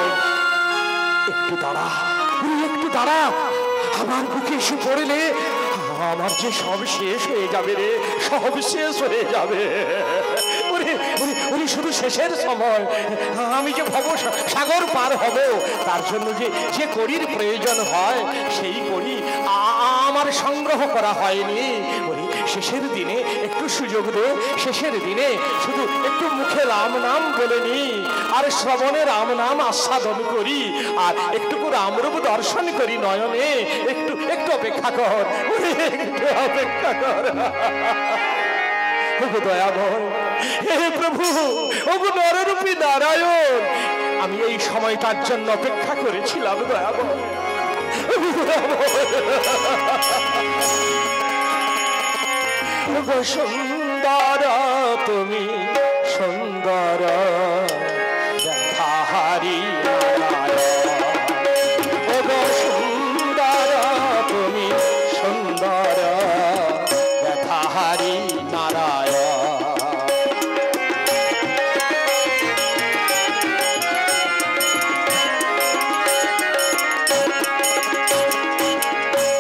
A: একটু দাঁড়া, একটু দাঁড়া, আমার বুকে এসে পড়লে আমার যে সব শেষ হয়ে যাবে রে, সব শেষ হয়ে যাবে। শুধু শেষের সময় আমি যে ভব সাগর পার হব, তার জন্য যে কড়ির প্রয়োজন হয় সেই কড়ি আমার সংগ্রহ করা হয়নি। শেষের দিনে একটু সুযোগ দে, শেষের দিনে শুধু একটু মুখে রাম নাম বলে নি, আর শ্রবণে রাম নাম আস্বাদন করি, আর একটুকু রামরূপ দর্শন করি নয়নে। একটু একটু অপেক্ষা কর, একটু অপেক্ষা কর। দয়াময় হে প্রভু, ওগো নররূপী নারায়ণ, আমি এই সময়টার জন্য অপেক্ষা করেছিলাম। দয়াময় সুন্দর তুমি সুন্দর ব্যথাহারি ওগো সুন্দর তুমি সুন্দর ব্যথাহারি নারায়ণ।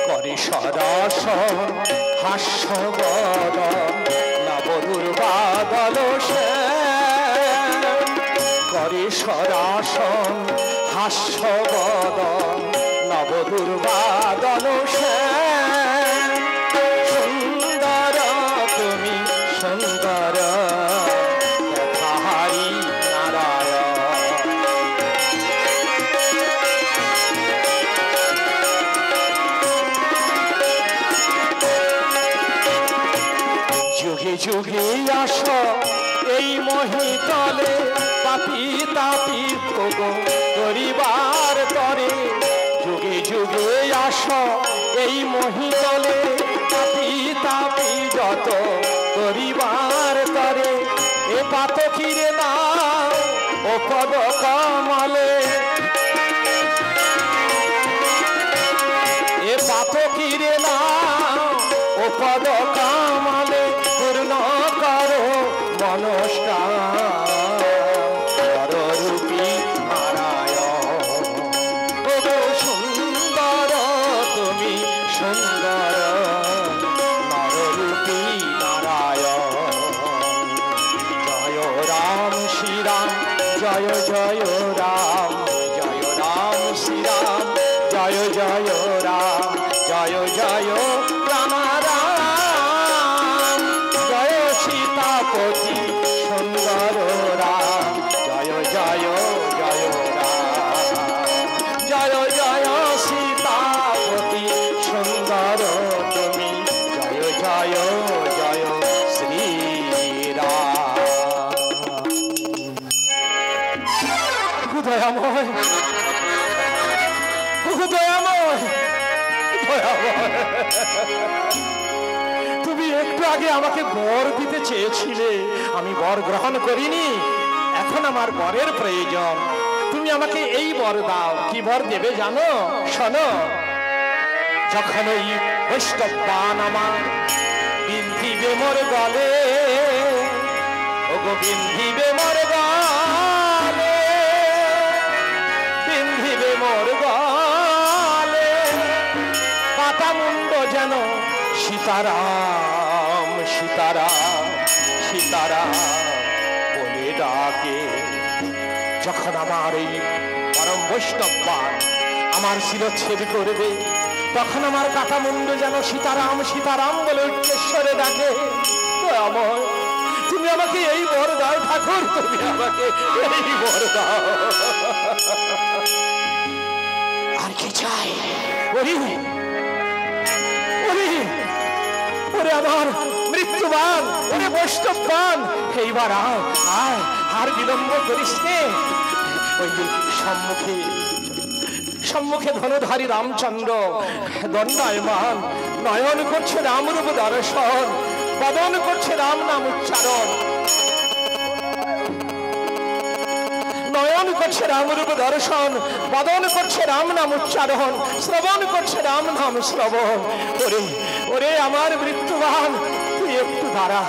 A: করে সরস হাস্যবদ নবরুর বাদল করে সরাসন হাস্যবদ নবরুর বাদল সুন্দর তুমি সুন্দর ব্যথাহারি নারায়ণ। যুগে যুগে আস এই মহিতলে, পাপি তাপি করিবার তরে। যুগে যুগে আস এই মহিতলে, পাপি তাপি যত করিবার তরে। এ পাতকিরে না ও পদ কমলে, এ পাতকিরে না ও পদ কমলে। পূর্ণ করো মনস্কার রূপী নারায়ণ। ওগো সুন্দর তুমি সুন্দর নররূপী নারায়ণ। জয় রাম শ্রীরাম জয় জয় রাম, জয় রাম শ্রীরাম জয় জয় রাম, জয় জয় রাম রাম, জয় সীতাপতি সুন্দর রাম, জয় জয় জয় রাম, জয় জয় সীতাপতি সুন্দর তুমি, জয় জয় জয় শ্রীরাম। দয়াময় দয়াময় দয়াময়, তুমি একটু আগে আমাকে বর দিতে চেয়েছিলে, আমি বর গ্রহণ করিনি। এখন আমার বরের প্রয়োজন, তুমি আমাকে এই বর দাও। কি বর দেবে জানো? শোনো, যখন ওই বৈষ্ণব পান আমার বিন্ধিবে মোর গলে, ওগো বিন্ধিবে মোর গলে, বিন্ধিবে মোর গলে, পাতা মুন্ড যেন সীতারাম সীতারাম সীতারাম বলে ডাকে। যখন আমার এই পরম বৈষ্ণব পান আমার শিরচ্ছেদ করবে, তখন আমার কাটা মুন্ড যেন সীতারাম সীতারাম বলে উচ্চস্বরে ডাকে। দয়াময়, তুমি আমাকে এই বর দাও ঠাকুর, তুমি আমাকে এই বর দাও। আর কি চাই? ওরে ওরে ওরে আমার মৃত্যুবান, ওরে বৈষ্ণববান, এইবার আয় আয়, আর বিলম্ব করিস নে। ওই সম্মুখে সম্মুখে ধনুধারী রামচন্দ্র দণ্ডায়মান, নয়ন করছে রামরূপ দর্শন, বদন করছে রাম নাম উচ্চারণ। নয়ন করছে রামরূপ দর্শন, বদন করছে রাম নাম উচ্চারণ, শ্রবণ করছে রাম নাম শ্রবণ। ওরে ওরে আমার মৃত্যুবান, তুই একটু দাঁড়া।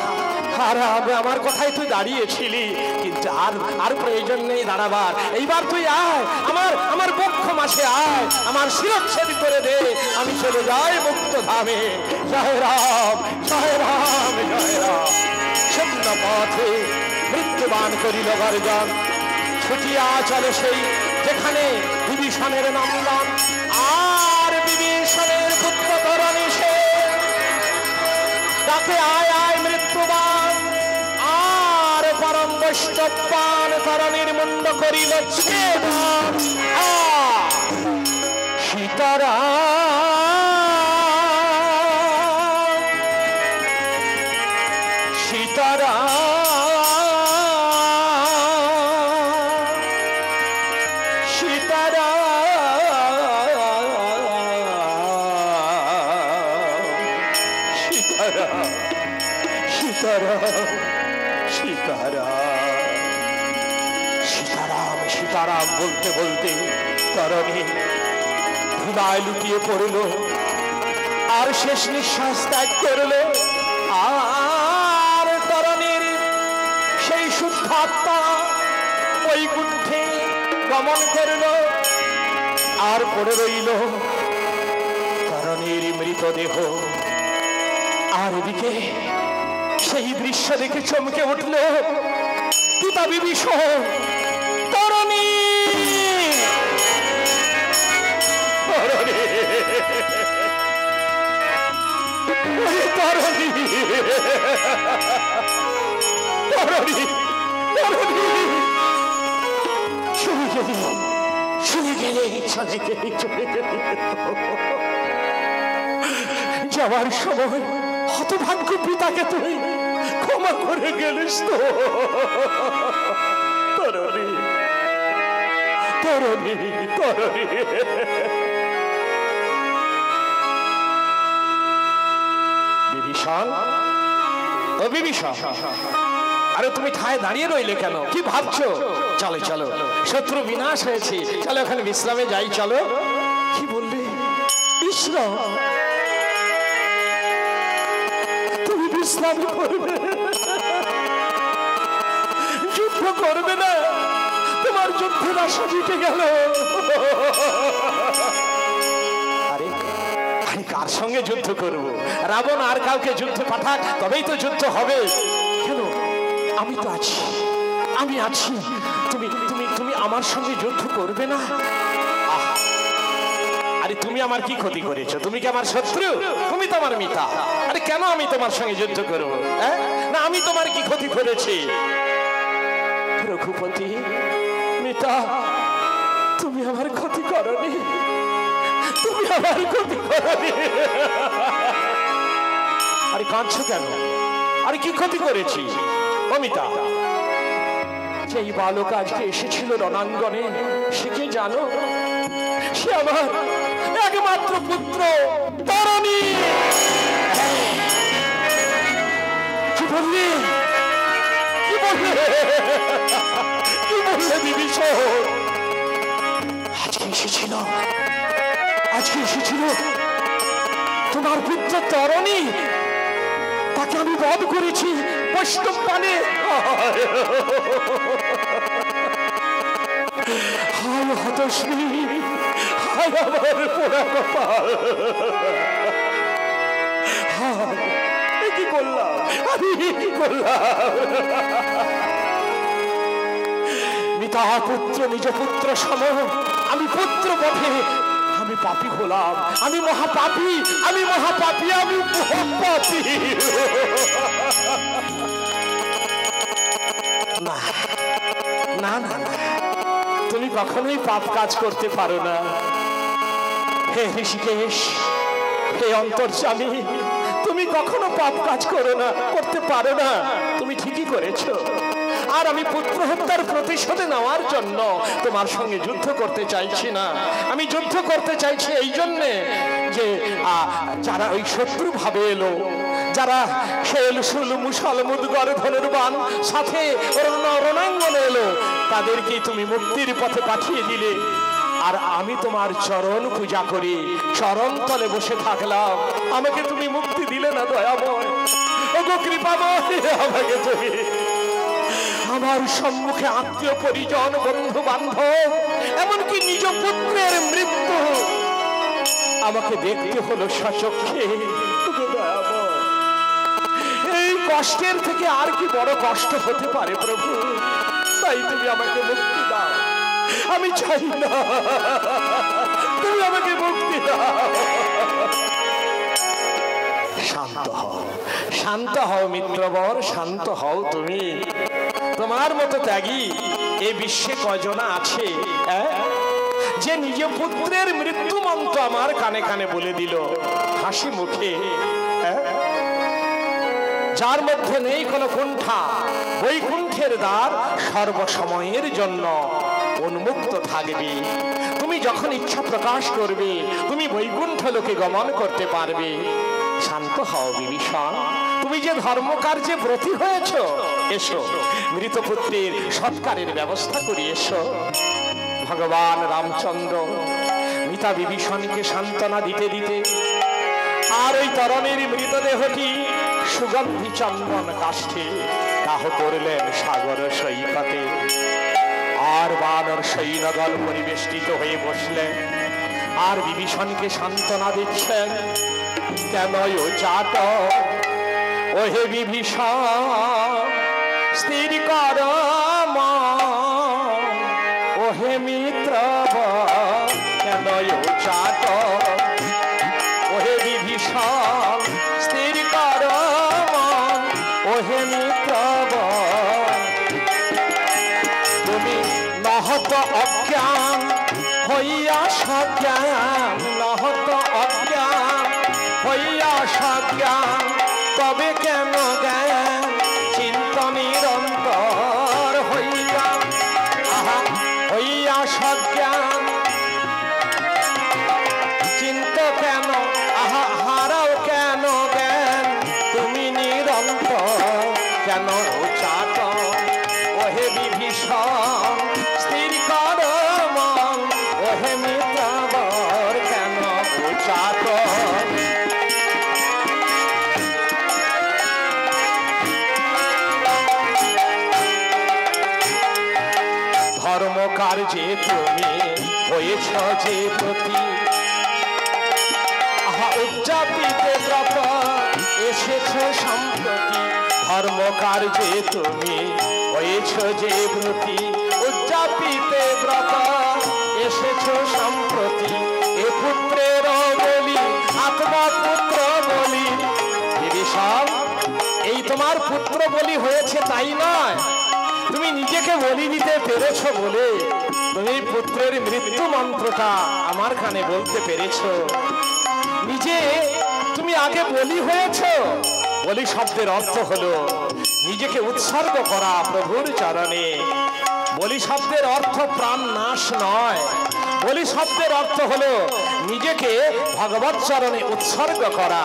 A: আর আমার কথায় তুই দাঁড়িয়েছিলি, কিন্তু আর আর প্রয়োজন নেই দাঁড়াবার। এইবার তুই আয়, আমার বক্ষ মাসে আয়, আমার শিরচ্ছেদ করে দে, আমি চলে যাই মুক্ত ধামে। জয় রাম জয় রাম জয় রাম। শূন্য পথে মৃত্যুবান করিল গর্জন, ছুটিয়া চলে সেই যেখানে বিভীষণের নন্দন। আর বিভীষণের পুত্র তরণী সে ডাকে আয় আয় মৃত্যুবান। আর পরম বৈষ্ণবান তরণীর মুন্ড করিল ছেদন। সীতারাম সীতারাম সীতারাম সীতারাম সীতারাম সীতারাম সীতারাম বলতে বলতে তরণী ধুলায় লুটিয়ে পড়ল, আর শেষ নিঃশ্বাস ত্যাগ করল। আর তরণীর সেই শুদ্ধ আত্মা বৈকুণ্ঠে গমন করল। আর পড়ে রইল তরণীর মৃতদেহ। আর এদিকে সেই দৃশ্য দেখে চমকে উঠল পিতা বিভীষণ। তরণী তরণী তরণী তরণী তরণী শুনে গেলে শুনে গেলে চলে গেলে চলে গেলে। যাওয়ার সময় হতভাগ্য পিতাকে তুই ক্ষমা করে গেলিস তো। তরণী তরণী তরণী। বিভীষণ ও বিভীষণ, আরে তুমি ঠায় দাঁড়িয়ে রইলে কেন? কি ভাবছো? চলো চলো, শত্রু বিনাশ হয়েছে, চলো ওখানে বিশ্রামে যাই। চলো। কি বললে? বিশ্রাম? তুমি বিশ্রাম করবে, যুদ্ধ করবে না? তোমার যুদ্ধের আশা জিতে গেল। আরে আরে কার সঙ্গে যুদ্ধ করব? রাবণ আর কাউকে যুদ্ধে পাঠাক, তবেই তো যুদ্ধ হবে। কেন? আমি তো আছি, আমি আছি। তুমি তুমি তুমি আমার সঙ্গে যুদ্ধ করবে না? আরে তুমি আমার কি ক্ষতি করেছো? তুমি কি আমার শত্রু? তুমি তো আমার মিতা। আরে কেন আমি তোমার সঙ্গে যুদ্ধ করবো? না, আমি তোমার কি ক্ষতি করেছি? রঘুপতি, মিতা, তুমি আমার ক্ষতি করনি, তুমি আমার ক্ষতি করনি। আরে কাঁদছো কেন? আরে কি ক্ষতি করেছি? অমিতা, সেই বালক আজকে এসেছিল রণাঙ্গনে, সে কি জানো? সে আমার একমাত্র পুত্র তরণী। কি বললি? কি বললে? কি বললে বিভীষণ? আজকে এসেছিল, আজকে এসেছিল তোমার পুত্র তরণী, তাকে আমি বধ করেছি বৈষ্ণব পানে। হায় হতশ্রী, হায় আমার পোড়া কপাল। হায়, কি করলাম আমি, কি করলাম? মিতা পুত্র নিজ পুত্র সম, আমি পুত্র বটে, আমি পাপী হলাম, আমি মহাপাপী, আমি মহাপাপী, আমি মহাপাপী। না না না না, তুমি কখনোই পাপ কাজ করতে পারো না। হে ঋষিকেশ, হে অন্তর্যামী, তুমি কখনো পাপ কাজ করো না, করতে পারো না। তুমি ঠিকই করেছো। আর আমি পুত্র হত্যার প্রতিশোধ নেওয়ার জন্য তোমার সঙ্গে যুদ্ধ করতে চাইছি না। আমি যুদ্ধ করতে চাইছি এই জন্যে যে যারা ওই শত্রু ভাবে এলো, যারা শেল শুল মুসল মুদগর ধনুর্বাণ সাথে রণাঙ্গনে এলো, তাদেরকে তুমি মুক্তির পথে পাঠিয়ে দিলে। আর আমি তোমার চরণ পূজা করি, চরণ তলে বসে থাকলাম, আমাকে তুমি মুক্তি দিলে না দয়াময়, ওগো কৃপাময়। আমাকে তুমি আমার সম্মুখে আত্মীয় পরিজন বন্ধু বান্ধব এমনকি নিজ পুত্রের মৃত্যু আমাকে দেখতে হলো সচক্ষে। এই কষ্টের থেকে আর কি বড় কষ্ট হতে পারে প্রভু? তাই তুমি আমাকে মুক্তি দাও। আমি চাই না, তুমি আমাকে মুক্তি দাও। শান্ত হও, শান্ত হও মিত্রবর, শান্ত হও। তুমি তোমার মতো ত্যাগী এই বিশ্বে কয়জনা আছে যে নিজ পুত্রের মৃত্যু মন্ত্র আমার কানে কানে বলে দিল হাসি মুখে, যার মধ্যে নেই কোনো কুণ্ঠা। বৈকুণ্ঠের দ্বার সর্বসময়ের জন্য উন্মুক্ত থাকবে। তুমি যখন ইচ্ছা প্রকাশ করবে তুমি বৈকুণ্ঠ লোকে গমন করতে পারবে। শান্ত হও বিভীষণ, তুমি যে ধর্মকার্যে ব্রতী হয়েছ, এসো মৃত পুত্রের সৎকারের ব্যবস্থা করি। এসো। ভগবান রামচন্দ্র মিতা বিভীষণকে সান্ত্বনা দিতে দিতে আর ওই তরণের মৃতদেহটি সুগন্ধি চন্দন কাষ্ঠে দাহ করলেন সাগর সৈকতে। আর বানর সৈন্যদল পরিবেষ্টিত হয়ে বসলেন আর বিভীষণকে সান্ত্বনা দিচ্ছেন। কেন ও জাত ওহে বিভীষণ স্থির কর মন, ওহে মিত্র কেন ও জাত ওহে বিভীষণ স্থির কর মন, ওহে মিত্র তুমি নহত অজ্ঞান হইয়া সজ্ঞান, নহত অজ্ঞান হইয়া সজ্ঞান, তবে কেন জ্ঞান চিন্তা নিরন্তর হইয়া হইয়া সজ্ঞান, চিন্ত কেন হারাও কেন জ্ঞান তুমি নিরন্তর কেন চাট ওহে বিভীষণ স্থির কর মন, ওহে মিত্রবর কেন চাট। ধর্ম কার্যে তুমি হয়েছ যে প্রতি উদযাপিতে ব্রত এসেছ সম্প্রতি। ধর্ম কার্যে তুমি হয়েছ যে ব্রতি উদযাপিতে ব্রত এসেছ সম্প্রতি। এ পুত্রের বলি আত্মপুত্র বলি। বিভীষণ এই তোমার পুত্র বলি হয়েছে তাই নয়, তুমি নিজেকে বলি দিতে পেরেছ বলে তুমি পুত্রের মৃত্যু মন্ত্রটা আমার কানে বলতে পেরেছ। নিজে তুমি আগে বলি হয়েছ। বলি শব্দের অর্থ হলো নিজেকে উৎসর্গ করা প্রভুর চরণে। বলি শব্দের অর্থ প্রাণ নাশ নয়, বলি শব্দের অর্থ হলো নিজেকে ভগবৎ চরণে উৎসর্গ করা।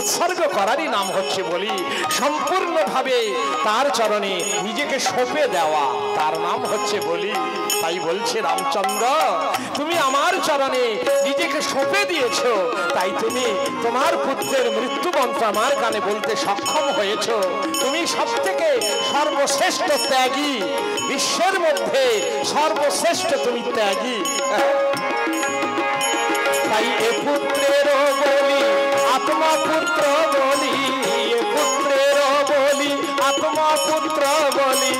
A: উৎসর্গ করারই নাম হচ্ছে বলি। সম্পূর্ণভাবে তার চরণে নিজেকে সঁপে দেওয়া, তার নাম হচ্ছে বলি। তাই বলছে রামচন্দ্র তুমি আমার চরণে নিজেকে সঁপে দিয়েছ, তাই তুমি তোমার পুত্রের মৃত্যু মন্ত্র আমার কানে বলতে সক্ষম হয়েছ। তুমি সব থেকে সর্বশ্রেষ্ঠ ত্যাগী, বিশ্বের মধ্যে সর্বশ্রেষ্ঠ তুমি ত্যাগী। তাই এ পুত্রের বলি আত্মপুত্র বলি, এ পুত্রের বলি আত্মপুত্র বলি,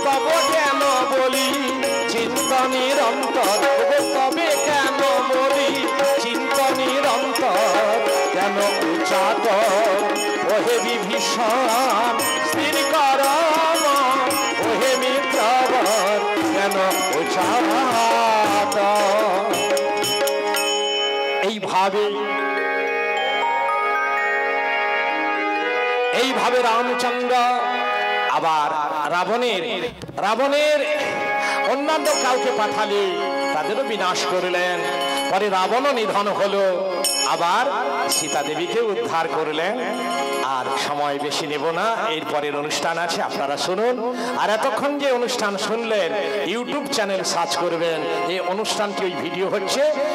A: তব কেন বলি চিন্তা নিরন্তর, তবে কেন বলি চিন্তা নিরন্তর কেন উচাট ওহে বিভীষণ স্থির কর ওহে মিত্রবর কেন উচাট। এইভাবে রামচন্দ্র আবার রাবণের অন্যান্য কাউকে পাঠালে তাদেরও বিনাশ করলেন। পরে রাবণও নিধন হলো, আবার সীতা দেবীকে উদ্ধার করলেন। আর সময় বেশি নেব না, এরপরের অনুষ্ঠান আছে, আপনারা শুনুন। আর এতক্ষণ যে অনুষ্ঠান শুনলেন ইউটিউব চ্যানেল সার্চ করবেন, এই অনুষ্ঠানটি ওই ভিডিও হচ্ছে,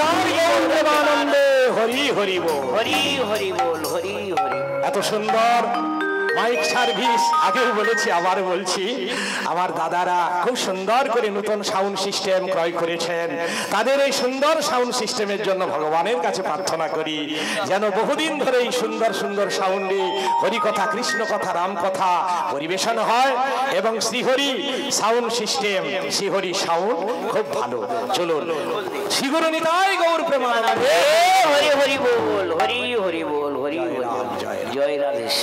A: নিতাই গৌর প্রেমানন্দে হরি হরি বল।
B: হরি হরি বল, হরি হরি।
A: এত সুন্দর মাইক সার্ভিস, আগেও বলেছি আবার বলছি, আমার দাদারা খুব সুন্দর করে নতুন সাউন্ড সিস্টেম ক্রয় করেছেন। তাদের এই সুন্দর সাউন্ড সিস্টেমের জন্য ভগবানের কাছে প্রার্থনা করি যেন বহুদিন ধরে এই সুন্দর সুন্দর সাউন্ডে হরিকথা, কৃষ্ণ কথা, রাম কথা পরিবেশন হয় এবং Shrihari sound system, Shrihari sound খুব ভালো। চলুন শ্রীগুরু নিতাই গৌর প্রেমানন্দে
B: হরি হরি বল, হরি হরি বল, হরি হরি বল। জয় রাধে।